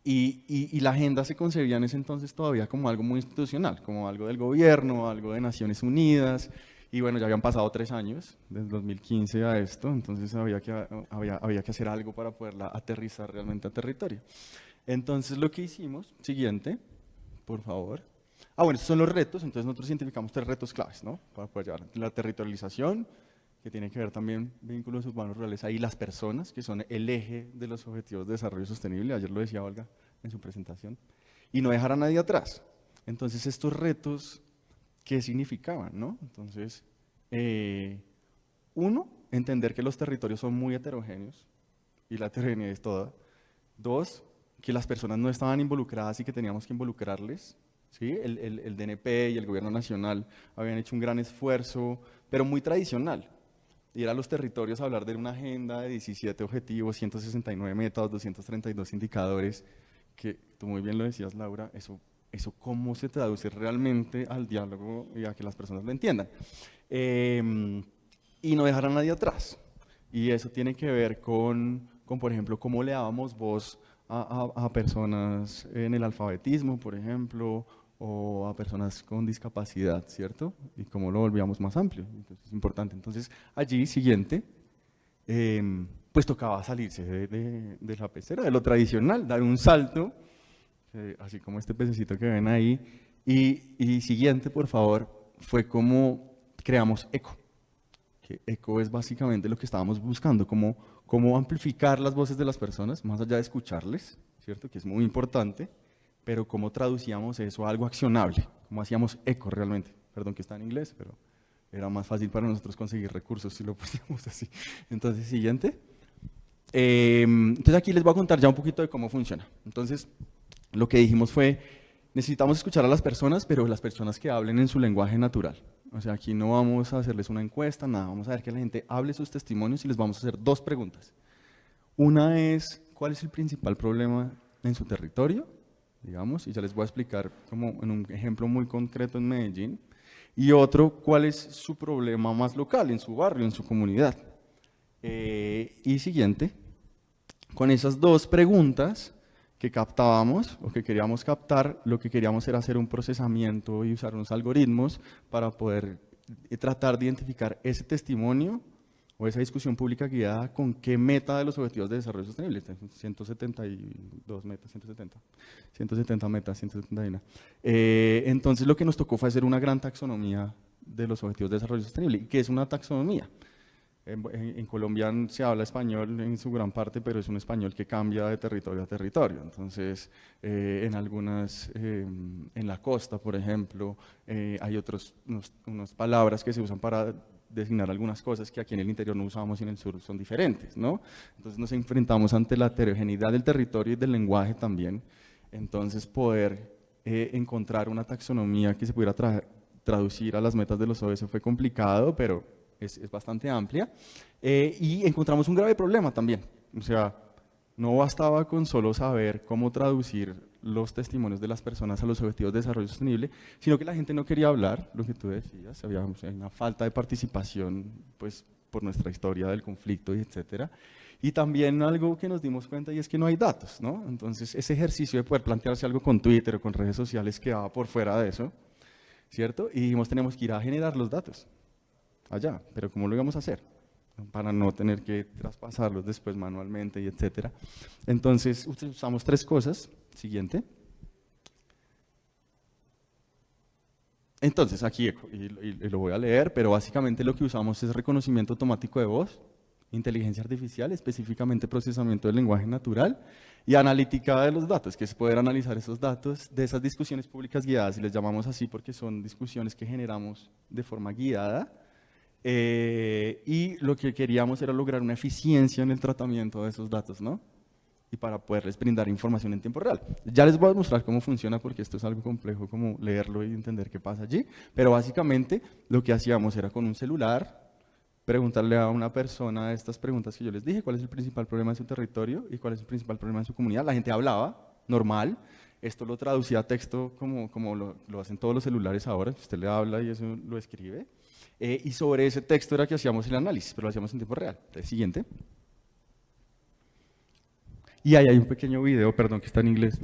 Y la agenda se concebía en ese entonces todavía como algo muy institucional, como algo del gobierno, algo de Naciones Unidas, y bueno, ya habían pasado 3 años, desde 2015 a esto, entonces había que hacer algo para poderla aterrizar realmente a territorio. Entonces lo que hicimos, siguiente, por favor. Bueno, estos son los retos, entonces nosotros identificamos 3 retos claves, ¿no? Para poder llevar la territorialización, que tiene que ver también vínculos urbanos rurales, ahí las personas, que son el eje de los objetivos de desarrollo sostenible, ayer lo decía Olga en su presentación, y no dejar a nadie atrás. Entonces estos retos, ¿qué significaban, no? Entonces, uno, entender que los territorios son muy heterogéneos, y la heterogeneidad es toda. 2, que las personas no estaban involucradas y que teníamos que involucrarles, ¿sí? El DNP y el gobierno nacional habían hecho un gran esfuerzo, pero muy tradicional. Ir a los territorios a hablar de una agenda de 17 objetivos, 169 metas, 232 indicadores, que tú muy bien lo decías, Laura, eso cómo se traduce realmente al diálogo y a que las personas lo entiendan. Y no dejar a nadie atrás. Y eso tiene que ver con por ejemplo, cómo le dábamos voz a personas en el alfabetismo, por ejemplo, o a personas con discapacidad, ¿cierto? Y cómo lo volvíamos más amplio. Entonces, es importante. Entonces, allí, siguiente, pues tocaba salirse de la pecera, de lo tradicional, dar un salto, así como este pececito que ven ahí. Y siguiente, por favor, fue cómo creamos ECO. Que ECO es básicamente lo que estábamos buscando, cómo amplificar las voces de las personas, más allá de escucharles, ¿cierto? Que es muy importante, pero cómo traducíamos eso a algo accionable, cómo hacíamos eco realmente. Perdón que está en inglés, pero era más fácil para nosotros conseguir recursos si lo pusiéramos así. Entonces, siguiente. Entonces aquí les voy a contar ya un poquito de cómo funciona. Entonces, lo que dijimos fue, necesitamos escuchar a las personas, pero las personas que hablen en su lenguaje natural. O sea, aquí no vamos a hacerles una encuesta, nada, vamos a ver que la gente hable sus testimonios y les vamos a hacer 2 preguntas. Una es, ¿cuál es el principal problema en su territorio? Digamos, y ya les voy a explicar como en un ejemplo muy concreto en Medellín. Y otro, ¿cuál es su problema más local, en su barrio, en su comunidad? Y siguiente, con esas 2 preguntas que captábamos o que queríamos captar, lo que queríamos era hacer un procesamiento y usar unos algoritmos para poder tratar de identificar ese testimonio o esa discusión pública guiada con qué meta de los objetivos de desarrollo sostenible, 172 metas, 170 metas, 171. Entonces lo que nos tocó fue hacer una gran taxonomía de los objetivos de desarrollo sostenible. ¿Qué es una taxonomía? En Colombia se habla español en su gran parte, pero es un español que cambia de territorio a territorio. Entonces, en algunas, en la costa, por ejemplo, hay unas palabras que se usan para designar algunas cosas que aquí en el interior no usamos y en el sur son diferentes, ¿no? Entonces nos enfrentamos ante la heterogeneidad del territorio y del lenguaje también. Entonces, poder encontrar una taxonomía que se pudiera traducir a las metas de los ODS fue complicado, pero es bastante amplia, y encontramos un grave problema también, o sea, no bastaba con solo saber cómo traducir los testimonios de las personas a los objetivos de desarrollo sostenible, sino que la gente no quería hablar, lo que tú decías, había una falta de participación, pues, por nuestra historia del conflicto y etcétera, y también algo que nos dimos cuenta y es que no hay datos, ¿no? Entonces, ese ejercicio de poder plantearse algo con Twitter o con redes sociales quedaba por fuera de eso, ¿cierto? Y dijimos, tenemos que ir a generar los datos allá, pero ¿cómo lo íbamos a hacer? Para no tener que traspasarlos después manualmente y etcétera. Entonces usamos 3 cosas. Siguiente. Entonces aquí, y lo voy a leer, pero básicamente lo que usamos es reconocimiento automático de voz, inteligencia artificial, específicamente procesamiento del lenguaje natural y analítica de los datos, que es poder analizar esos datos de esas discusiones públicas guiadas, y les llamamos así porque son discusiones que generamos de forma guiada. Y lo que queríamos era lograr una eficiencia en el tratamiento de esos datos, ¿no? Y para poderles brindar información en tiempo real. Ya les voy a mostrar cómo funciona porque esto es algo complejo como leerlo y entender qué pasa allí, pero básicamente lo que hacíamos era con un celular preguntarle a una persona estas preguntas que yo les dije, cuál es el principal problema en su territorio y cuál es el principal problema en su comunidad. La gente hablaba normal, esto lo traducía a texto como lo hacen todos los celulares ahora, usted le habla y eso lo escribe. Y sobre ese texto era que hacíamos el análisis, pero lo hacíamos en tiempo real. El siguiente. Y ahí hay un pequeño video, perdón, que está en inglés.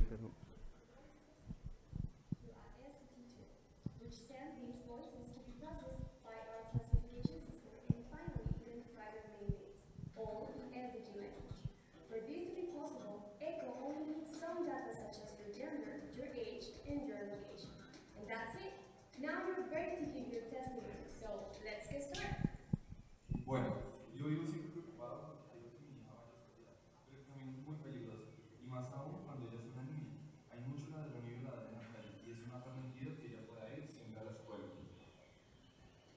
Bueno, yo vivo siempre preocupado porque quiero que mi hija vaya a estudiar, pero también es muy peligroso, y más aún cuando ella es una niña. Hay mucho ladrón y violador en la calle, y es una permitido que ella pueda ir siempre a la escuela.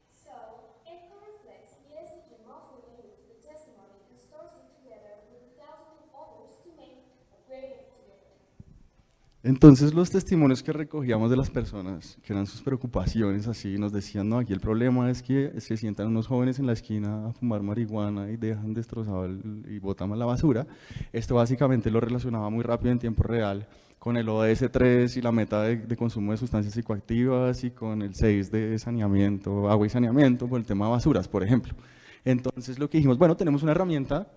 So, ECHO reflects years of Jamal's related to the testimony and stores it together with thousands of others to make a greater together. Entonces los testimonios que recogíamos de las personas, que eran sus preocupaciones así, nos decían, no, aquí el problema es que se sientan unos jóvenes en la esquina a fumar marihuana y dejan destrozado y botan a la basura. Esto básicamente lo relacionaba muy rápido en tiempo real con el ODS 3 y la meta de consumo de sustancias psicoactivas y con el 6 de saneamiento, agua y saneamiento, por el tema de basuras, por ejemplo. Entonces lo que dijimos, bueno, tenemos una herramienta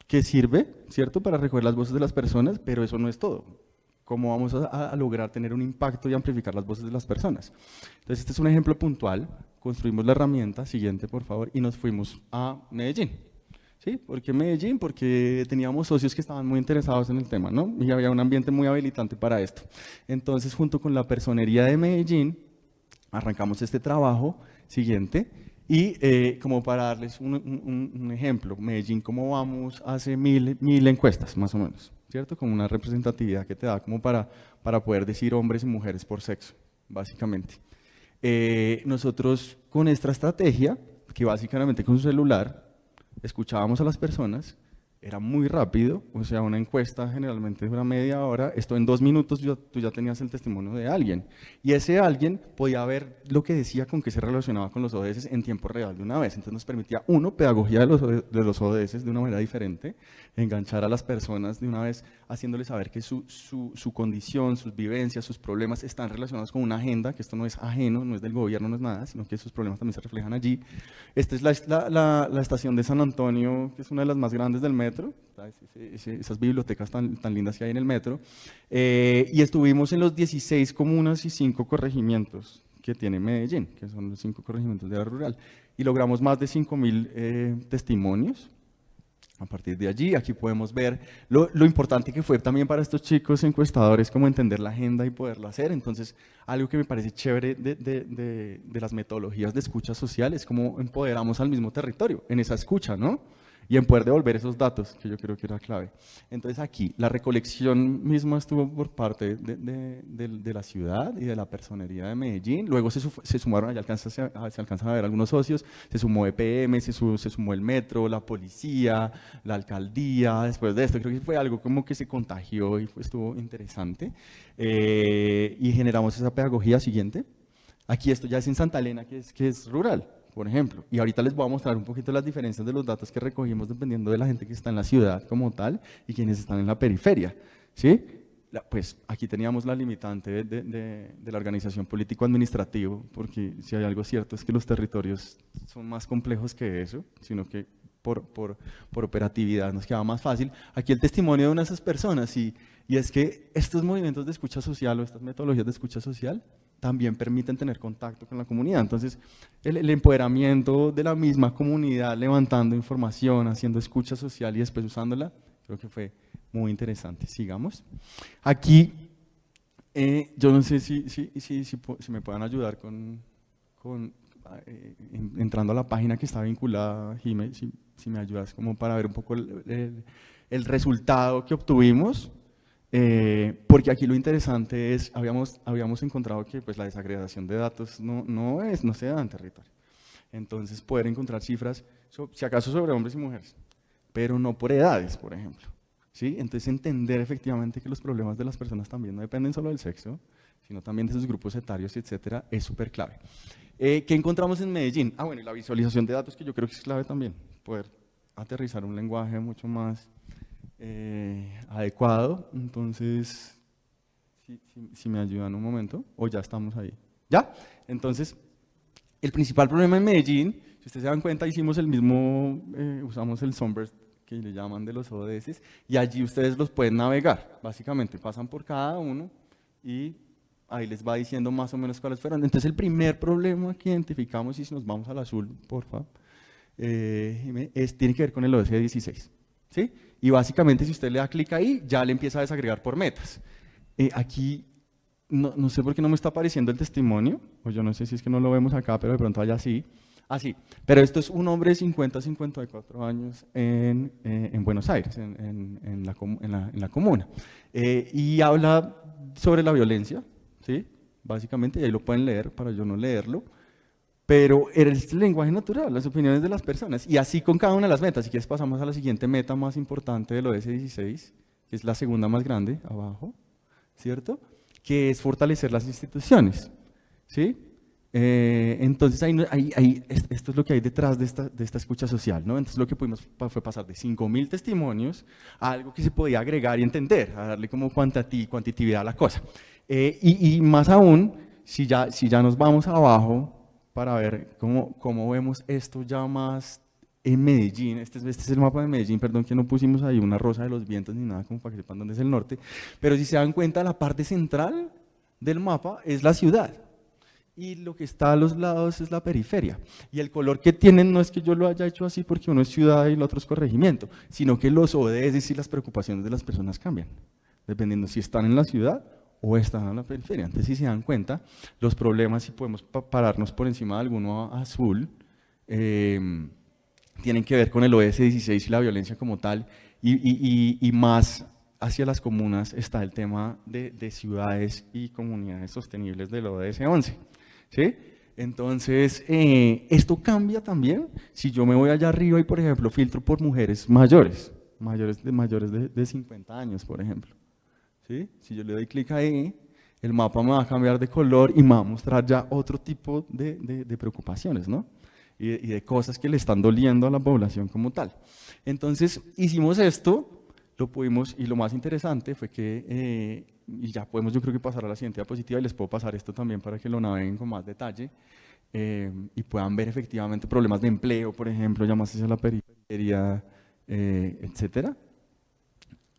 que sirve, ¿cierto?, para recoger las voces de las personas, pero eso no es todo. ¿Cómo vamos a lograr tener un impacto y amplificar las voces de las personas? Entonces, este es un ejemplo puntual. Construimos la herramienta, siguiente por favor, y nos fuimos a Medellín. ¿Sí? ¿Por qué Medellín? Porque teníamos socios que estaban muy interesados en el tema, ¿no? Y había un ambiente muy habilitante para esto. Entonces, junto con la personería de Medellín, arrancamos este trabajo, siguiente, y como para darles un ejemplo, Medellín, ¿cómo vamos? Hace 1000 encuestas, más o menos, ¿cierto? Como una representatividad que te da como para poder decir hombres y mujeres por sexo, básicamente. Nosotros con esta estrategia, que básicamente con su celular, escuchábamos a las personas, era muy rápido, o sea, una encuesta generalmente dura media hora, esto en 2 minutos tú ya tenías el testimonio de alguien, y ese alguien podía ver lo que decía, con qué se relacionaba con los ODS en tiempo real de una vez. Entonces nos permitía, uno, pedagogía de los ODS de una manera diferente, enganchar a las personas de una vez, haciéndoles saber que su condición, sus vivencias, sus problemas están relacionados con una agenda, que esto no es ajeno, no es del gobierno, no es nada, sino que sus problemas también se reflejan allí. Esta es la estación de San Antonio, que es una de las más grandes del metro, esas bibliotecas tan lindas que hay en el metro, y estuvimos en los 16 comunas y 5 corregimientos que tiene Medellín, que son los 5 corregimientos de la rural, y logramos más de 5000 testimonios. A partir de allí, aquí podemos ver lo importante que fue también para estos chicos encuestadores, como entender la agenda y poderlo hacer. Entonces, algo que me parece chévere de las metodologías de escucha social es cómo empoderamos al mismo territorio en esa escucha, ¿no? Y en poder devolver esos datos, que yo creo que era clave. Entonces aquí, la recolección misma estuvo por parte de la ciudad y de la personería de Medellín. Luego se sumaron, allá se alcanzan a ver algunos socios, se sumó EPM, se sumó el metro, la policía, la alcaldía. Después de esto, creo que fue algo como que se contagió y estuvo interesante. Y generamos esa pedagogía siguiente. Aquí esto ya es en Santa Elena, que es rural, por ejemplo, y ahorita les voy a mostrar un poquito las diferencias de los datos que recogimos dependiendo de la gente que está en la ciudad como tal y quienes están en la periferia, ¿sí? Pues aquí teníamos la limitante de la organización político-administrativo, porque si hay algo cierto es que los territorios son más complejos que eso, sino que por operatividad nos queda más fácil. Aquí el testimonio de una de esas personas, y es que estos movimientos de escucha social o estas metodologías de escucha social también permiten tener contacto con la comunidad. Entonces, el empoderamiento de la misma comunidad, levantando información, haciendo escucha social y después usándola, creo que fue muy interesante. Sigamos. Aquí, yo no sé si me puedan ayudar entrando a la página que está vinculada, Jimé, si me ayudas como para ver un poco el resultado que obtuvimos. Porque aquí lo interesante es, habíamos encontrado que pues, la desagregación de datos no se da en territorio. Entonces, poder encontrar cifras, si acaso sobre hombres y mujeres, pero no por edades, por ejemplo. ¿Sí? Entonces, entender efectivamente que los problemas de las personas también no dependen solo del sexo, sino también de sus grupos etarios, etcétera, es súper clave. ¿Qué encontramos en Medellín? Bueno, y la visualización de datos, que yo creo que es clave también, poder aterrizar un lenguaje mucho más adecuado. Entonces, si me ayudan un momento, o ya estamos ahí. ¿Ya? Entonces, El principal problema en Medellín, si ustedes se dan cuenta, hicimos el mismo, usamos el Sunburst que le llaman de los ODS, y allí ustedes los pueden navegar, básicamente pasan por cada uno y ahí les va diciendo más o menos cuáles fueron. Entonces el primer problema que identificamos, y si nos vamos al azul, por favor, tiene que ver con el ODS 16, ¿sí? Y básicamente si usted le da clic ahí, ya le empieza a desagregar por metas. Aquí no sé por qué no me está apareciendo el testimonio, o yo no sé si es que no lo vemos acá, pero de pronto allá sí. Ah, sí, pero esto es un hombre de 50 a 54 años en Buenos Aires, en la comuna. Y habla sobre la violencia, ¿sí? Básicamente, y ahí lo pueden leer para yo no leerlo, pero es el lenguaje natural, las opiniones de las personas, y así con cada una de las metas. Si quieres pasamos a la siguiente meta más importante del ODS 16, que es la segunda más grande, abajo, ¿cierto? Que es fortalecer las instituciones, ¿sí? Entonces, esto es lo que hay detrás de esta escucha social, ¿no? Entonces, lo que pudimos fue pasar de 5.000 testimonios a algo que se podía agregar y entender, a darle como cuantitividad a la cosa. Y más aún, si ya nos vamos abajo para ver cómo vemos esto ya más en Medellín, este es el mapa de Medellín, perdón que no pusimos ahí una rosa de los vientos ni nada, como para que sepan dónde es el norte, pero si se dan cuenta, la parte central del mapa es la ciudad, y lo que está a los lados es la periferia, y el color que tienen no es que yo lo haya hecho así porque uno es ciudad y el otro es corregimiento, sino que los ODS y las preocupaciones de las personas cambian, dependiendo si están en la ciudad o están en la periferia. Entonces, si se dan cuenta, los problemas, si podemos pararnos por encima de alguno azul, tienen que ver con el ODS 16 y la violencia como tal, y más hacia las comunas está el tema de ciudades y comunidades sostenibles del ODS 11, ¿sí? Entonces, esto cambia también si yo me voy allá arriba y, por ejemplo, filtro por mujeres mayores de 50 años, por ejemplo, ¿sí? Si yo le doy clic ahí, el mapa me va a cambiar de color y me va a mostrar ya otro tipo de preocupaciones, ¿no? Y de cosas que le están doliendo a la población como tal. Entonces, hicimos esto, lo pudimos, y lo más interesante fue que, y ya podemos yo creo que pasar a la siguiente diapositiva, y les puedo pasar esto también para que lo naveguen con más detalle, y puedan ver efectivamente problemas de empleo, por ejemplo, ya más hacia la periferia, etcétera.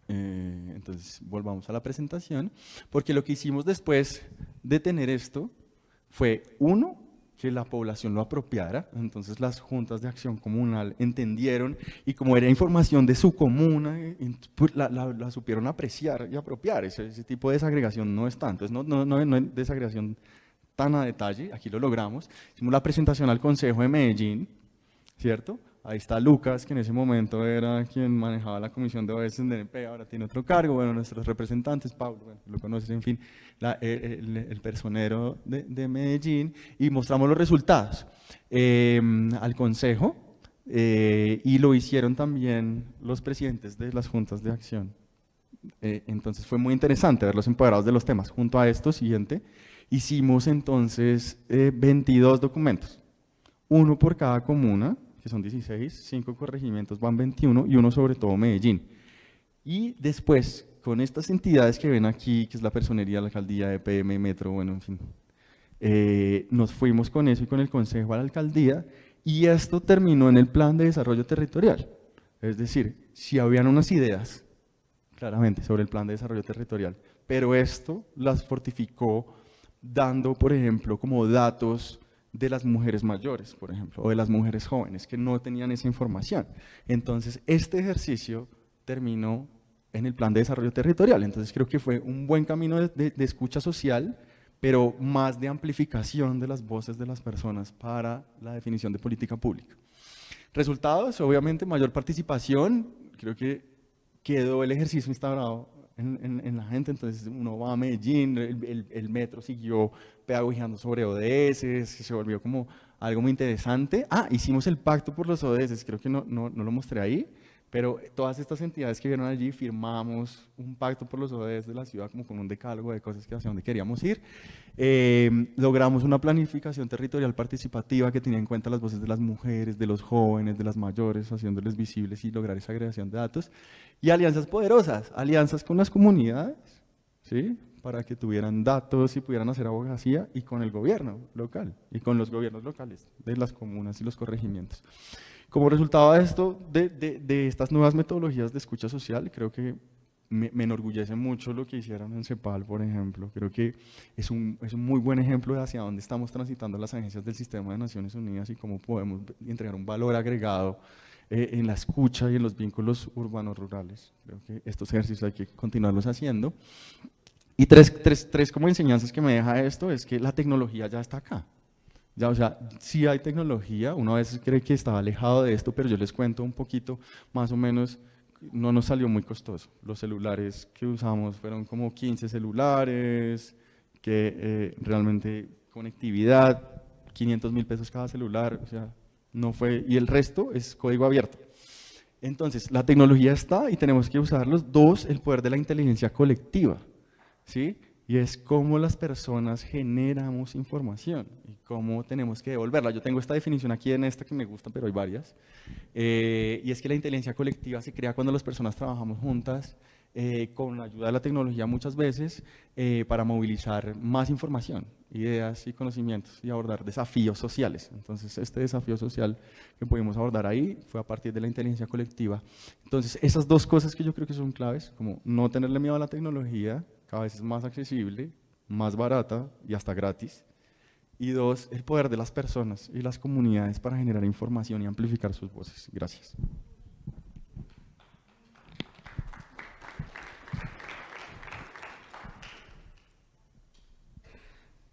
Entonces, volvamos a la presentación, porque lo que hicimos después de tener esto fue, uno, que la población lo apropiara. Entonces las juntas de acción comunal entendieron, y como era información de su comuna, pues la supieron apreciar y apropiar. Ese tipo de desagregación no está, entonces no hay desagregación tan a detalle, aquí lo logramos. Hicimos la presentación al Consejo de Medellín, ¿cierto? Ahí está Lucas, que en ese momento era quien manejaba la comisión de ODS en DNP, ahora tiene otro cargo, bueno, nuestros representantes, Pablo, bueno, lo conoces, en fin, el personero de Medellín, y mostramos los resultados al Consejo, y lo hicieron también los presidentes de las juntas de acción. Entonces fue muy interesante verlos empoderados de los temas. Junto a esto, siguiente, hicimos entonces 22 documentos, uno por cada comuna, que son 16, 5 corregimientos van 21 y uno sobre todo Medellín. Y después, con estas entidades que ven aquí, que es la personería, la alcaldía, EPM, Metro, bueno, en fin, nos fuimos con eso y con el consejo a la alcaldía, y esto terminó en el plan de desarrollo territorial. Es decir, si habían unas ideas, claramente, sobre el plan de desarrollo territorial, pero esto las fortificó dando, por ejemplo, como datos de las mujeres mayores, por ejemplo, o de las mujeres jóvenes que no tenían esa información. Entonces, este ejercicio terminó en el plan de desarrollo territorial. Entonces, creo que fue un buen camino de escucha social, pero más de amplificación de las voces de las personas para la definición de política pública. Resultados, obviamente, mayor participación. Creo que quedó el ejercicio instaurado en la gente. Entonces uno va a Medellín, el metro siguió pedagogiando sobre ODS, se volvió como algo muy interesante. Hicimos el pacto por los ODS, creo que no lo mostré ahí, pero todas estas entidades que vieron allí firmamos un pacto por los ODS de la ciudad, como con un decálogo de cosas hacia donde queríamos ir. Logramos una planificación territorial participativa que tenía en cuenta las voces de las mujeres, de los jóvenes, de las mayores, haciéndoles visibles y lograr esa agregación de datos. Y alianzas poderosas, alianzas con las comunidades, ¿sí? para que tuvieran datos y pudieran hacer abogacía, y con el gobierno local y con los gobiernos locales de las comunas y los corregimientos. Como resultado de esto, de estas nuevas metodologías de escucha social, creo que me enorgullece mucho lo que hicieron en CEPAL, por ejemplo. Creo que es un muy buen ejemplo de hacia dónde estamos transitando las agencias del sistema de Naciones Unidas y cómo podemos entregar un valor agregado en la escucha y en los vínculos urbanos rurales. Creo que estos ejercicios hay que continuarlos haciendo. Y tres como enseñanzas que me deja esto es que la tecnología ya está acá. Ya, o sea, sí hay tecnología, uno a veces cree que estaba alejado de esto, pero yo les cuento un poquito, más o menos, no nos salió muy costoso. Los celulares que usamos fueron como 15 celulares, que realmente conectividad, 500.000 pesos cada celular, o sea, no fue, y el resto es código abierto. Entonces, la tecnología está y tenemos que usarlos. Dos, el poder de la inteligencia colectiva, ¿sí? Y es cómo las personas generamos información y cómo tenemos que devolverla. Yo tengo esta definición aquí en esta que me gusta, pero hay varias. Y es que la inteligencia colectiva se crea cuando las personas trabajamos juntas, con la ayuda de la tecnología muchas veces, para movilizar más información, ideas y conocimientos y abordar desafíos sociales. Entonces, este desafío social que pudimos abordar ahí fue a partir de la inteligencia colectiva. Entonces, esas dos cosas que yo creo que son claves, como no tenerle miedo a la tecnología, cada vez es más accesible, más barata y hasta gratis. Y dos, el poder de las personas y las comunidades para generar información y amplificar sus voces. Gracias.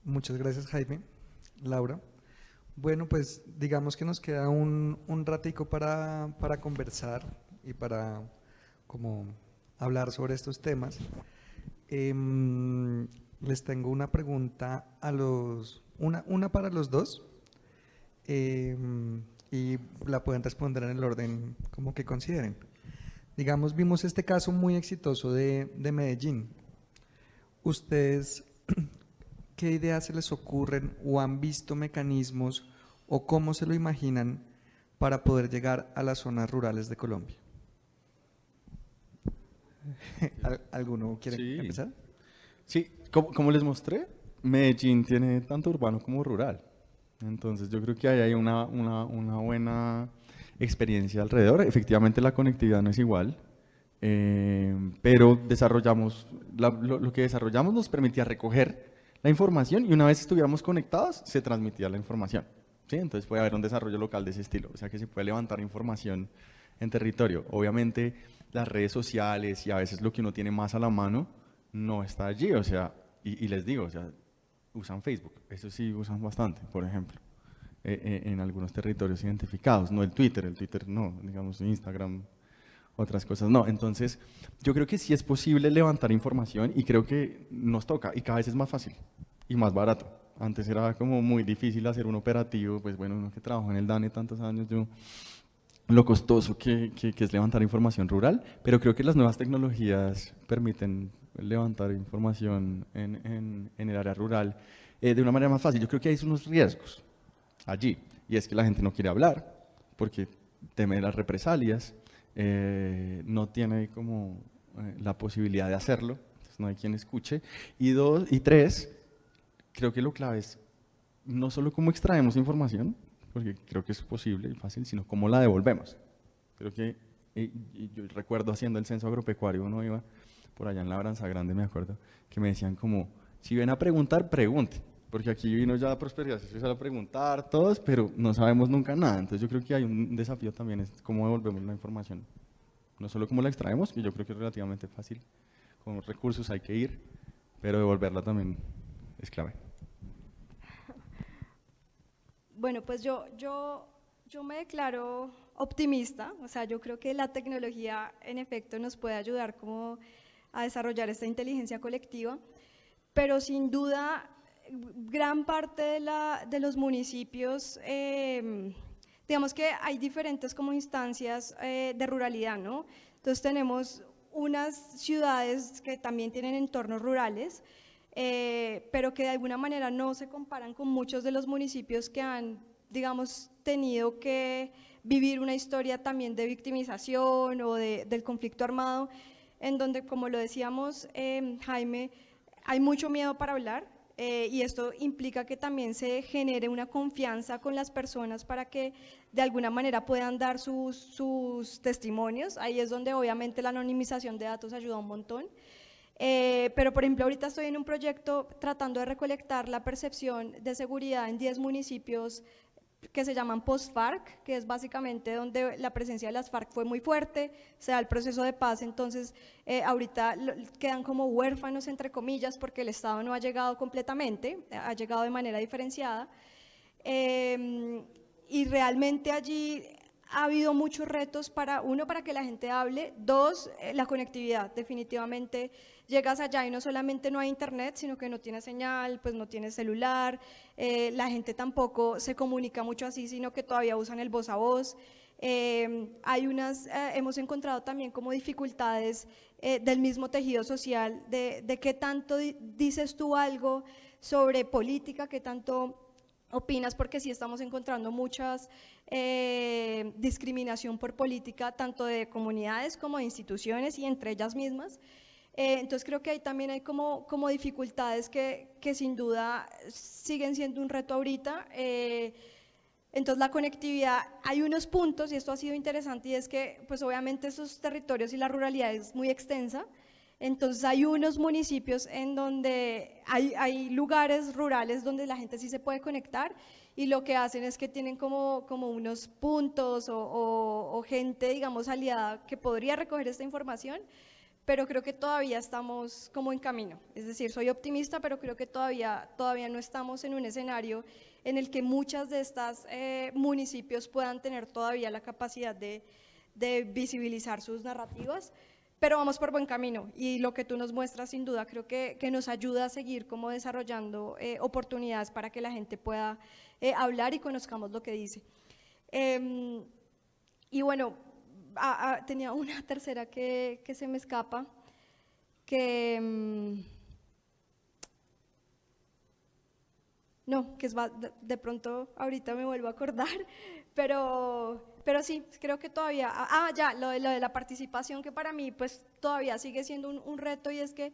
Muchas gracias, Jaime. Laura. Bueno, pues digamos que nos queda un ratico para conversar y para como hablar sobre estos temas. Les tengo una pregunta a una para los dos, y la pueden responder en el orden como que consideren. Digamos, vimos este caso muy exitoso de Medellín. ¿Ustedes qué ideas se les ocurren o han visto mecanismos o cómo se lo imaginan para poder llegar a las zonas rurales de Colombia? ¿Alguno quiere empezar? Sí, como les mostré, Medellín tiene tanto urbano como rural. Entonces yo creo que ahí hay una buena experiencia alrededor. Efectivamente la conectividad no es igual, pero desarrollamos, lo que desarrollamos nos permitía recoger la información y una vez estuviéramos conectados se transmitía la información. ¿Sí? Entonces puede haber un desarrollo local de ese estilo, o sea que se puede levantar información en territorio. Obviamente las redes sociales y a veces lo que uno tiene más a la mano no está allí, o sea, y les digo, o sea, usan Facebook, eso sí usan bastante, por ejemplo, en algunos territorios identificados, no el Twitter no, digamos Instagram, otras cosas no. Entonces, yo creo que sí es posible levantar información y creo que nos toca y cada vez es más fácil y más barato. Antes era como muy difícil hacer un operativo, pues bueno, uno que trabajó en el DANE tantos años, yo, lo costoso que es levantar información rural, pero creo que las nuevas tecnologías permiten levantar información en el área rural de una manera más fácil. Yo creo que hay unos riesgos allí, y es que la gente no quiere hablar porque teme las represalias, no tiene como la posibilidad de hacerlo, entonces no hay quien escuche. Y dos, y tres, creo que lo clave es no solo cómo extraemos información, porque creo que es posible y fácil, sino cómo la devolvemos. Creo que, y yo recuerdo haciendo el censo agropecuario, uno iba por allá en Labranza Grande, me acuerdo, que me decían como, si ven a preguntar, pregunte, porque aquí vino ya la prosperidad, se empieza a preguntar todos, pero no sabemos nunca nada. Entonces yo creo que hay un desafío también, es cómo devolvemos la información. No solo cómo la extraemos, que yo creo que es relativamente fácil, con los recursos hay que ir, pero devolverla también es clave. Bueno, pues yo me declaro optimista, o sea, yo creo que la tecnología en efecto nos puede ayudar como a desarrollar esta inteligencia colectiva, pero sin duda gran parte de los municipios, digamos que hay diferentes como instancias de ruralidad, ¿no? Entonces tenemos unas ciudades que también tienen entornos rurales, pero que de alguna manera no se comparan con muchos de los municipios que han, digamos, tenido que vivir una historia también de victimización o del conflicto armado, en donde, como lo decíamos, Jaime, hay mucho miedo para hablar. Y esto implica que también se genere una confianza con las personas para que de alguna manera puedan dar sus testimonios. Ahí es donde obviamente la anonimización de datos ayuda un montón. Pero por ejemplo ahorita estoy en un proyecto tratando de recolectar la percepción de seguridad en 10 municipios que se llaman post-FARC, que es básicamente donde la presencia de las FARC fue muy fuerte, se da el proceso de paz, entonces ahorita quedan como huérfanos, entre comillas, porque el Estado no ha llegado completamente, ha llegado de manera diferenciada, y realmente allí ha habido muchos retos para, uno, para que la gente hable, dos, la conectividad, definitivamente llegas allá y no solamente no hay internet, sino que no tiene señal, pues no tiene celular, la gente tampoco se comunica mucho así, sino que todavía usan el voz a voz. Hemos encontrado también como dificultades del mismo tejido social, de qué tanto dices tú algo sobre política, qué tanto opinas, porque sí estamos encontrando muchas discriminación por política, tanto de comunidades como de instituciones y entre ellas mismas. Entonces creo que ahí también hay como dificultades que sin duda siguen siendo un reto ahorita. Entonces la conectividad, hay unos puntos, y esto ha sido interesante, y es que pues obviamente esos territorios y la ruralidad es muy extensa, entonces hay unos municipios en donde hay lugares rurales donde la gente sí se puede conectar, y lo que hacen es que tienen como unos puntos o gente, digamos, aliada que podría recoger esta información, pero creo que todavía estamos como en camino. Es decir, soy optimista, pero creo que todavía no estamos en un escenario en el que muchas de estas municipios puedan tener todavía la capacidad de visibilizar sus narrativas, pero vamos por buen camino, y lo que tú nos muestras sin duda creo que nos ayuda a seguir como desarrollando oportunidades para que la gente pueda hablar y conozcamos lo que dice. Y bueno, tenía una tercera que se me escapa, que no, que de pronto ahorita me vuelvo a acordar, pero sí, creo que todavía, ya, lo de la participación, que para mí pues todavía sigue siendo un reto, y es que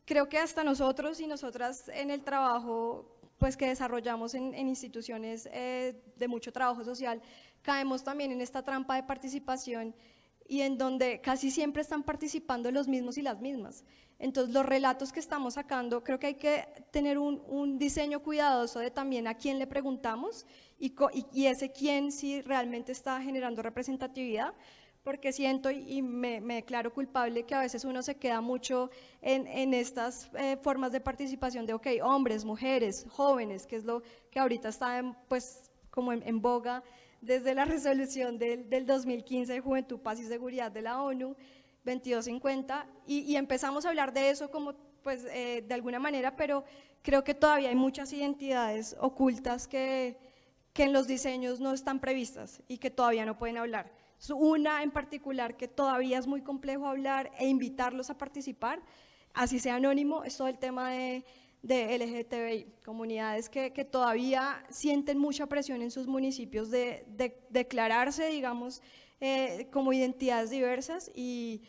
creo que hasta nosotros y nosotras en el trabajo pues que desarrollamos en instituciones de mucho trabajo social, caemos también en esta trampa de participación, y en donde casi siempre están participando los mismos y las mismas. Entonces los relatos que estamos sacando, creo que hay que tener un diseño cuidadoso de también a quién le preguntamos, y ese quién sí realmente está generando representatividad, porque siento y me declaro culpable que a veces uno se queda mucho en estas formas de participación de, ok, hombres, mujeres, jóvenes, que es lo que ahorita está pues como en boga desde la resolución del 2015 de Juventud, Paz y Seguridad de la ONU, 2250, y empezamos a hablar de eso como pues de alguna manera, pero creo que todavía hay muchas identidades ocultas que en los diseños no están previstas y que todavía no pueden hablar. Una en particular que todavía es muy complejo hablar e invitarlos a participar, así sea anónimo, es todo el tema de LGTBI, comunidades que todavía sienten mucha presión en sus municipios de declararse, digamos, como identidades diversas, y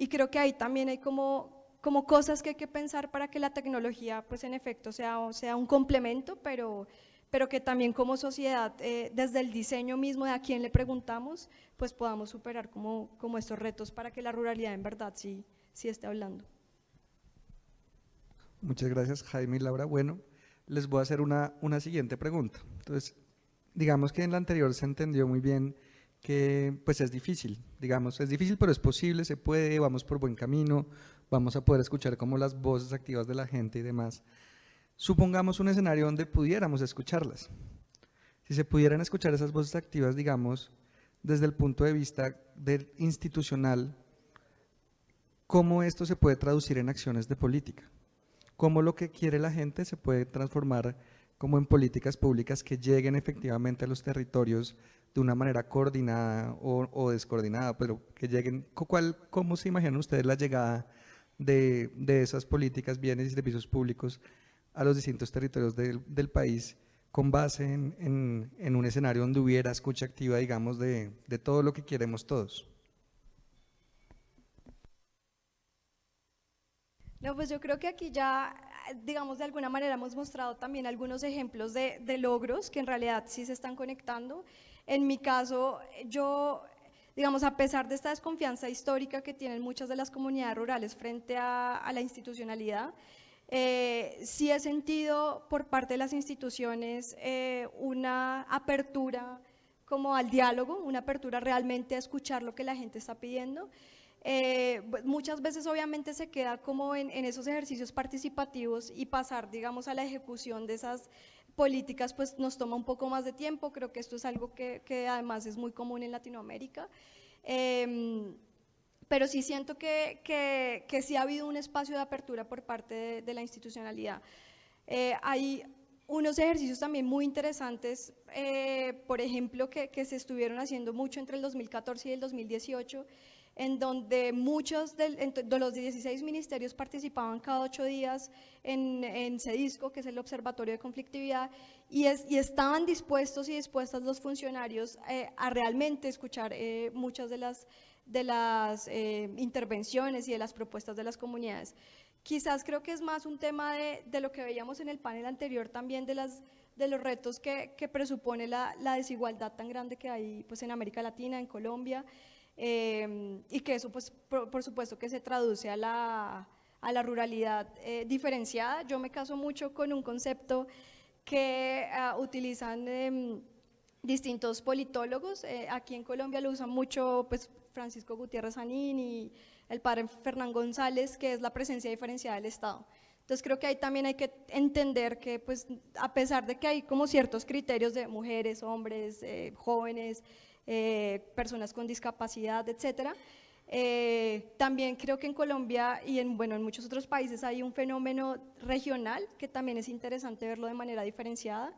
creo que ahí también hay como cosas que hay que pensar para que la tecnología, pues en efecto, sea un complemento, pero que también como sociedad, desde el diseño mismo de a quién le preguntamos, pues podamos superar como estos retos para que la ruralidad en verdad sí esté hablando. Muchas gracias, Jaime y Laura. Bueno, les voy a hacer una siguiente pregunta. Entonces, digamos que en la anterior se entendió muy bien que pues es difícil, digamos, es difícil, pero es posible, se puede, vamos por buen camino, vamos a poder escuchar como las voces activas de la gente y demás. Supongamos un escenario donde pudiéramos escucharlas. Si se pudieran escuchar esas voces activas, digamos, desde el punto de vista institucional, ¿cómo esto se puede traducir en acciones de política? ¿Cómo lo que quiere la gente se puede transformar como en políticas públicas que lleguen efectivamente a los territorios de una manera coordinada o descoordinada, pero que lleguen? ¿Cómo se imaginan ustedes la llegada de esas políticas, bienes y servicios públicos a los distintos territorios del país, con base en un escenario donde hubiera escucha activa, digamos, de todo lo que queremos todos? No, pues yo creo que aquí ya, digamos, de alguna manera hemos mostrado también algunos ejemplos de logros que en realidad sí se están conectando. En mi caso, yo, digamos, a pesar de esta desconfianza histórica que tienen muchas de las comunidades rurales frente a la institucionalidad, sí he sentido por parte de las instituciones una apertura como al diálogo, una apertura realmente a escuchar lo que la gente está pidiendo. Muchas veces obviamente se queda como en esos ejercicios participativos y pasar, digamos, a la ejecución de esas políticas, pues nos toma un poco más de tiempo. Creo que esto es algo que además es muy común en Latinoamérica. Pero sí siento que sí ha habido un espacio de apertura por parte de la institucionalidad. Hay unos ejercicios también muy interesantes, por ejemplo, que se estuvieron haciendo mucho entre el 2014 y el 2018, en donde muchos de los 16 ministerios participaban cada 8 días en CEDISCO, que es el Observatorio de Conflictividad, y estaban dispuestos y dispuestas los funcionarios a realmente escuchar muchas de las intervenciones y de las propuestas de las comunidades. Quizás creo que es más un tema de lo que veíamos en el panel anterior también, de los retos que presupone la desigualdad tan grande que hay pues, en América Latina, en Colombia, y que eso pues por supuesto que se traduce a la ruralidad diferenciada. Yo me caso mucho con un concepto que utilizan distintos politólogos. Aquí en Colombia lo usan mucho pues, Francisco Gutiérrez Sanín y el padre Fernán González, que es la presencia diferenciada del Estado. Entonces creo que ahí también hay que entender que pues, a pesar de que hay como ciertos criterios de mujeres, hombres, jóvenes, personas con discapacidad, etcétera, también creo que en Colombia y en muchos otros países hay un fenómeno regional que también es interesante verlo de manera diferenciada,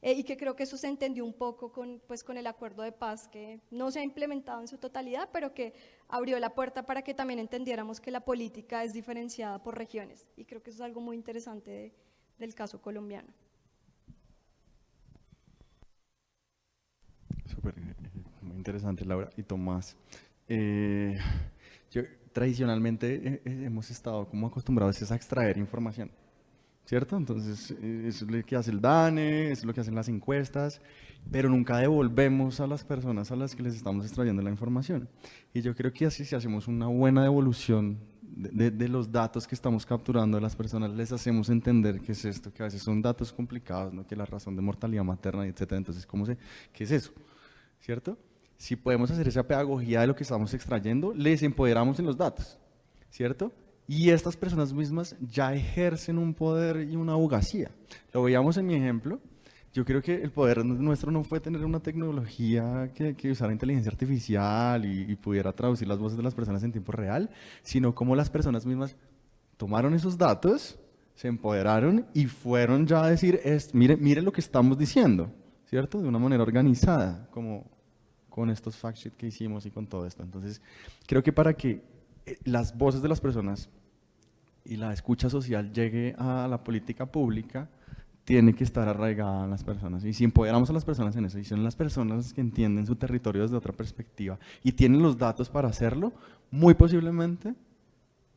y que creo que eso se entendió un poco con el acuerdo de paz, que no se ha implementado en su totalidad, pero que abrió la puerta para que también entendiéramos que la política es diferenciada por regiones, y creo que eso es algo muy interesante del caso colombiano. Súper, muy interesante, Laura y Tomás. Tradicionalmente hemos estado como acostumbrados a extraer información, ¿cierto? Entonces, eso es lo que hace el DANE, eso es lo que hacen las encuestas, pero nunca devolvemos a las personas a las que les estamos extrayendo la información. Y yo creo que así, si hacemos una buena devolución de los datos que estamos capturando de las personas, les hacemos entender qué es esto, que a veces son datos complicados, ¿no? Que la razón de mortalidad materna, etcétera. Entonces, ¿qué es eso? ¿Cierto? Si podemos hacer esa pedagogía de lo que estamos extrayendo, les empoderamos en los datos, ¿cierto? Y estas personas mismas ya ejercen un poder y una abogacía. Lo veíamos en mi ejemplo. Yo creo que el poder nuestro no fue tener una tecnología que usara inteligencia artificial y pudiera traducir las voces de las personas en tiempo real, sino cómo las personas mismas tomaron esos datos, se empoderaron y fueron ya a decir, mire lo que estamos diciendo, ¿cierto? De una manera organizada, como con estos fact sheets que hicimos y con todo esto. Entonces, creo que para que las voces de las personas y la escucha social llegue a la política pública, tiene que estar arraigada en las personas. Y si empoderamos a las personas en eso, y son las personas que entienden su territorio desde otra perspectiva y tienen los datos para hacerlo, muy posiblemente,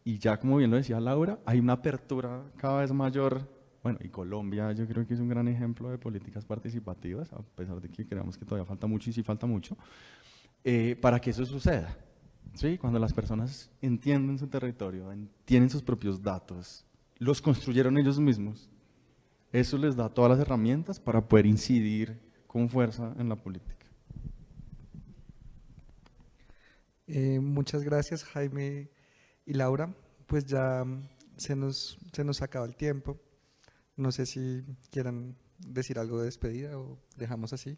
y ya como bien lo decía Laura, hay una apertura cada vez mayor. Bueno, y Colombia yo creo que es un gran ejemplo de políticas participativas, a pesar de que creamos que todavía falta mucho, y sí falta mucho, para que eso suceda. ¿Sí? Cuando las personas entienden su territorio, tienen sus propios datos, los construyeron ellos mismos, eso les da todas las herramientas para poder incidir con fuerza en la política. Muchas gracias, Jaime y Laura. Pues ya se nos acaba el tiempo. No sé si quieran decir algo de despedida o dejamos así.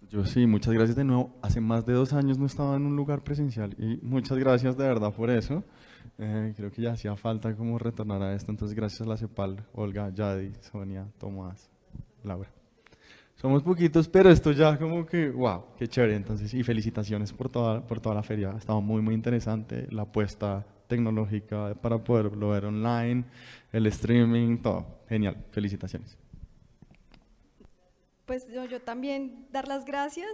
Yo sí, muchas gracias de nuevo. Hace más de 2 años no estaba en un lugar presencial y muchas gracias de verdad por eso. Creo que ya hacía falta como retornar a esto, entonces gracias a la CEPAL, Olga, Yadi, Sonia, Tomás, Laura. Somos poquitos, pero esto ya como que, wow, qué chévere. Entonces, y felicitaciones por toda la feria, ha estado muy, muy interesante, la apuesta tecnológica para poderlo ver online, el streaming, todo, genial, felicitaciones. Pues yo también dar las gracias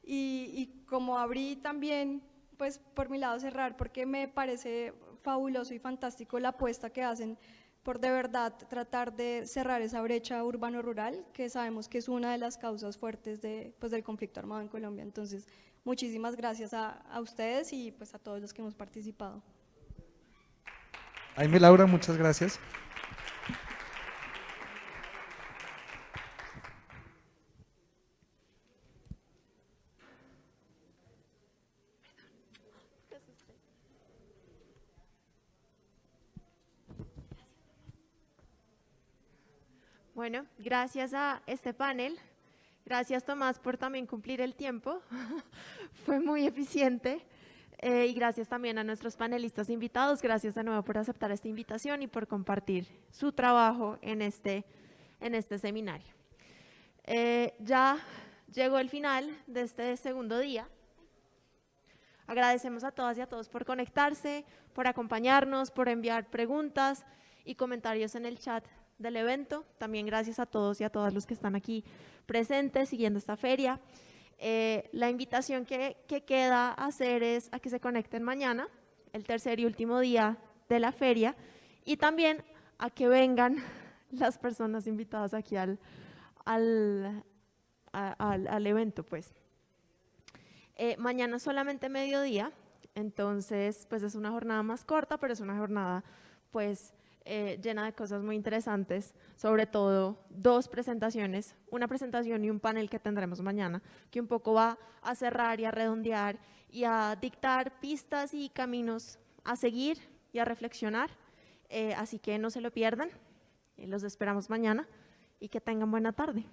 y como abrí también pues por mi lado cerrar, porque me parece fabuloso y fantástico la apuesta que hacen por de verdad tratar de cerrar esa brecha urbano-rural, que sabemos que es una de las causas fuertes pues, del conflicto armado en Colombia. Entonces, muchísimas gracias a ustedes y pues a todos los que hemos participado. Jaime, Laura, muchas gracias. Bueno, gracias a este panel. Gracias, Tomás, por también cumplir el tiempo. Fue muy eficiente. Y gracias también a nuestros panelistas invitados. Gracias de nuevo por aceptar esta invitación y por compartir su trabajo en este seminario. Ya llegó el final de este segundo día. Agradecemos a todas y a todos por conectarse, por acompañarnos, por enviar preguntas y comentarios en el chat del evento. También gracias a todos y a todas los que están aquí presentes siguiendo esta feria. La invitación que queda hacer es a que se conecten mañana, el tercer y último día de la feria, y también a que vengan las personas invitadas aquí al evento, pues. Mañana solamente mediodía, entonces pues es una jornada más corta, pero es una jornada pues llena de cosas muy interesantes, sobre todo 2 presentaciones, una presentación y un panel que tendremos mañana, que un poco va a cerrar y a redondear y a dictar pistas y caminos a seguir y a reflexionar, así que no se lo pierdan, los esperamos mañana y que tengan buena tarde.